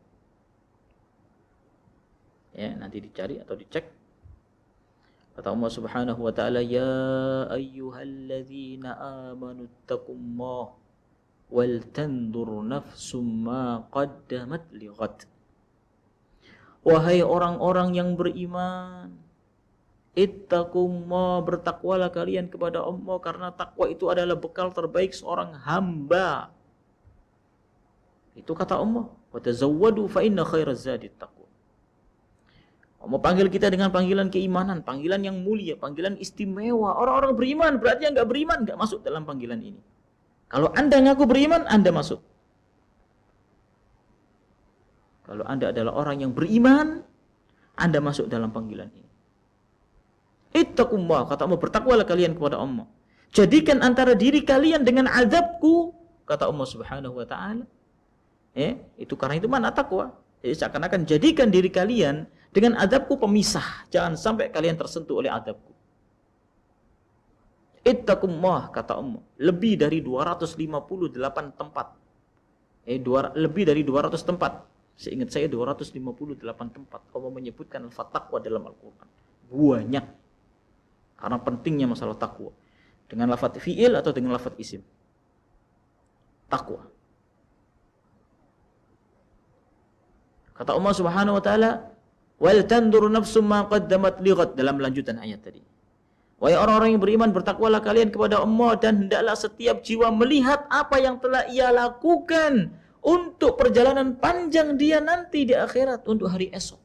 A: Ya, nanti dicari atau dicek. Kata Allah Subhanahu wa taala, ya ayyuhalladzina amanu taqullaha wal tandur nafsum ma qaddamat lighad. Wahai orang-orang yang beriman, ittaqullah, bertakwalah kalian kepada Allah, karena takwa itu adalah bekal terbaik seorang hamba. Itu kata Allah, wa tazawwadu fa inna khairaz zadi taqwa. Allah panggil kita dengan panggilan keimanan, panggilan yang mulia, panggilan istimewa. Orang-orang beriman, berarti yang enggak beriman enggak masuk dalam panggilan ini. Kalau Anda ngaku beriman, Anda masuk. Kalau Anda adalah orang yang beriman, Anda masuk dalam panggilan ini. Ittaqullah, kata Allah, bertakwalah kalian kepada Allah. Jadikan antara diri kalian dengan azabku, kata Allah Subhanahu wa taala. Itu karena itu mana takwa. Jadi seakan-akan jadikan diri kalian dengan azabku pemisah. Jangan sampai kalian tersentuh oleh azabku. Ittaqullah, kata Allah. Lebih dari 258 tempat. Lebih dari 200 tempat. Seingat saya 258 tempat Allah menyebutkan lafaz taqwa dalam Al-Quran. Banyak. Karena pentingnya masalah takwa. Dengan lafaz fi'il atau dengan lafaz isim. Takwa. Kata Allah Subhanahu wa taala, "Wal tandur nafsum ma qaddamat lighad," dalam lanjutan ayat tadi. Wahai orang-orang yang beriman, bertakwalah kalian kepada Allah, dan hendaklah setiap jiwa melihat apa yang telah ia lakukan untuk perjalanan panjang dia nanti di akhirat, untuk hari esok.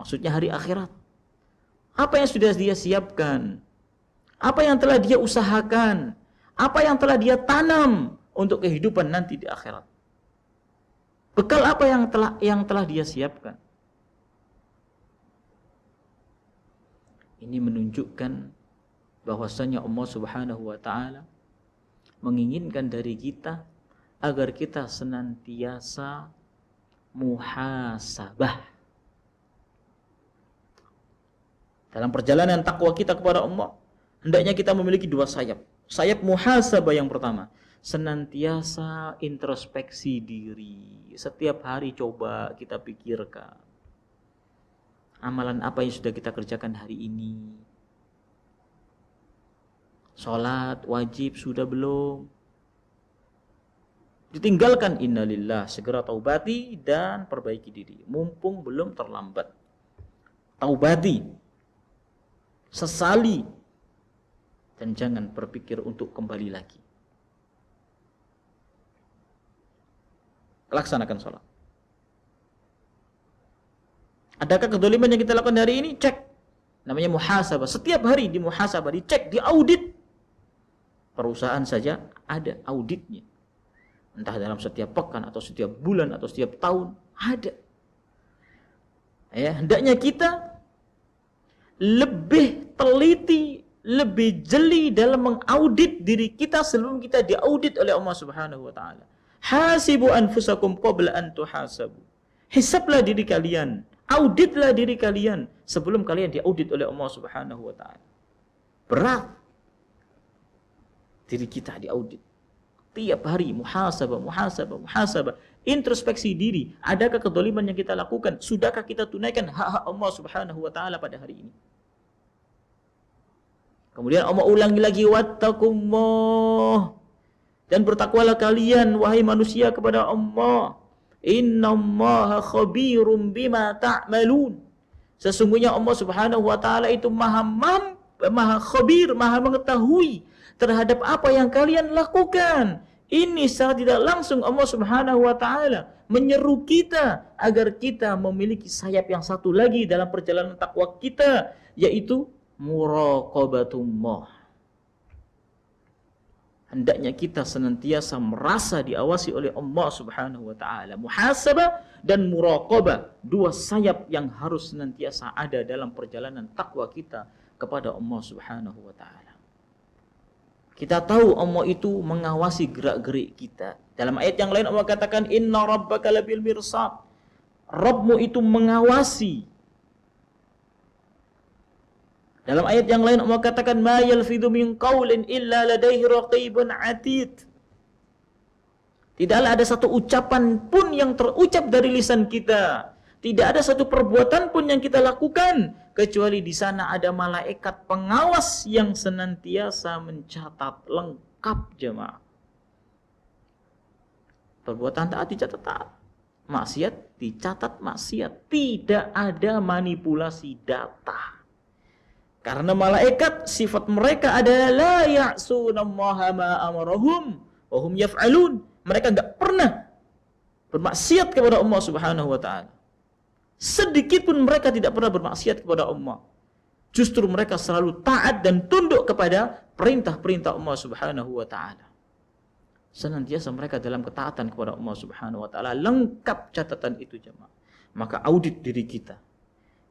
A: Maksudnya hari akhirat. Apa yang sudah dia siapkan? Apa yang telah dia usahakan? Apa yang telah dia tanam untuk kehidupan nanti di akhirat? Bekal apa yang telah dia siapkan? Ini menunjukkan bahwasanya Allah Subhanahu wa taala menginginkan dari kita agar kita senantiasa muhasabah. Dalam perjalanan takwa kita kepada Allah, hendaknya kita memiliki dua sayap. Sayap muhasabah yang pertama, senantiasa introspeksi diri. Setiap hari coba kita pikirkan, amalan apa yang sudah kita kerjakan hari ini? Sholat wajib sudah belum? Ditinggalkan, innalillah, segera taubati dan perbaiki diri. Mumpung belum terlambat. Taubati, sesali, dan jangan berpikir untuk kembali lagi. Laksanakan sholat. Adakah kedoliman yang kita lakukan hari ini? Cek. Namanya muhasabah. Setiap hari di muhasabah, dicek, diaudit. Perusahaan saja ada auditnya. Entah dalam setiap pekan atau setiap bulan atau setiap tahun ada. Ya, hendaknya kita lebih teliti, lebih jeli dalam mengaudit diri kita sebelum kita diaudit oleh Allah Subhanahu wa taala. Hasibu anfusakum qabla an tuhasabu. Hisablah diri kalian, auditlah diri kalian sebelum kalian diaudit oleh Allah Subhanahu wa taala. Berat diri kita diaudit. Tiap hari muhasabah, muhasabah, muhasabah. Introspeksi diri. Adakah kedzaliman yang kita lakukan? Sudahkah kita tunaikan hak-hak Allah Subhanahu wa taala pada hari ini? Kemudian Allah ulangi lagi, wattaqullah. Dan bertakwalah kalian wahai manusia kepada Allah. Innallaha khabirum bima ta'malun. Sesungguhnya Allah Subhanahu wa taala itu maha khabir, maha mengetahui terhadap apa yang kalian lakukan. Ini secara tidak langsung Allah Subhanahu wa taala menyeru kita agar kita memiliki sayap yang satu lagi dalam perjalanan takwa kita, yaitu muraqabatullah. Hendaknya kita senantiasa merasa diawasi oleh Allah Subhanahu wa taala. Muhasabah dan muraqabah, dua sayap yang harus senantiasa ada dalam perjalanan takwa kita kepada Allah Subhanahu wa taala. Kita tahu Allah itu mengawasi gerak-gerik kita. Dalam ayat yang lain Allah katakan, inna rabbaka labil mirsad. Rabbmu itu mengawasi. Dalam ayat yang lain Allah katakan, ma yalfidhu min qaulin illa ladaihi raqibun atid. Tidaklah ada satu ucapan pun yang terucap dari lisan kita. Tidak ada satu perbuatan pun yang kita lakukan kecuali di sana ada malaikat pengawas yang senantiasa mencatat lengkap, jemaah. Perbuatan taat dicatat taat, maksiat dicatat maksiat. Tidak ada manipulasi data. Karena malaikat sifat mereka adalah la ya'sunallaha ma amarahum wa hum yaf'alun. Mereka enggak pernah bermaksiat kepada Allah Subhanahu wa taala. Sedikit pun mereka tidak pernah bermaksiat kepada Allah. Justru mereka selalu taat dan tunduk kepada perintah-perintah Allah Subhanahu wa taala. Senantiasa mereka dalam ketaatan kepada Allah Subhanahu wa taala. Lengkap catatan itu, jemaah. Maka audit diri kita.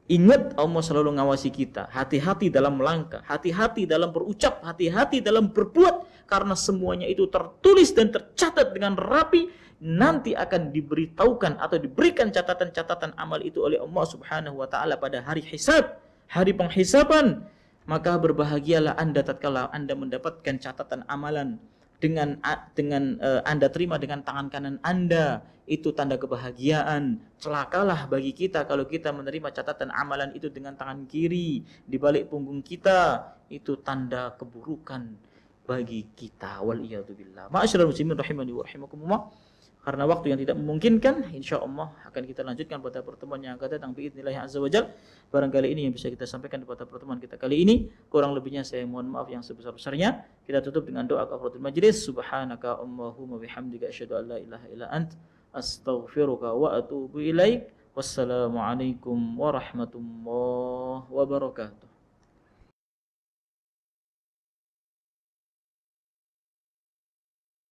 A: Ingat Allah selalu mengawasi kita. Hati-hati dalam melangkah, hati-hati dalam berucap, hati-hati dalam berbuat, karena semuanya itu tertulis dan tercatat dengan rapi. Nanti akan diberitahukan atau diberikan catatan-catatan amal itu oleh Allah Subhanahu wa taala pada hari hisab, hari penghisaban. Maka berbahagialah Anda tatkala Anda mendapatkan catatan amalan dengan Anda terima dengan tangan kanan Anda. Itu tanda kebahagiaan. Celakalah bagi kita kalau kita menerima catatan amalan itu dengan tangan kiri di balik punggung kita. Itu tanda keburukan bagi kita. Wal iyadu billah. Ma'asyiral muslimin rahimani wa rahimakumullah. Karena waktu yang tidak memungkinkan, insyaallah akan kita lanjutkan pada pertemuan yang akan datang biidznillah azza wajal. Barangkali ini yang bisa kita sampaikan pada pertemuan kita kali ini. Kurang lebihnya saya mohon maaf yang sebesar-besarnya. Kita tutup dengan doa kafaratul majlis. Subhanaka Allahumma bihamdika asyhadu an la ilaha illa ant astaghfiruka wa atubu ilaik. Wassalamualaikum warahmatullahi wabarakatuh.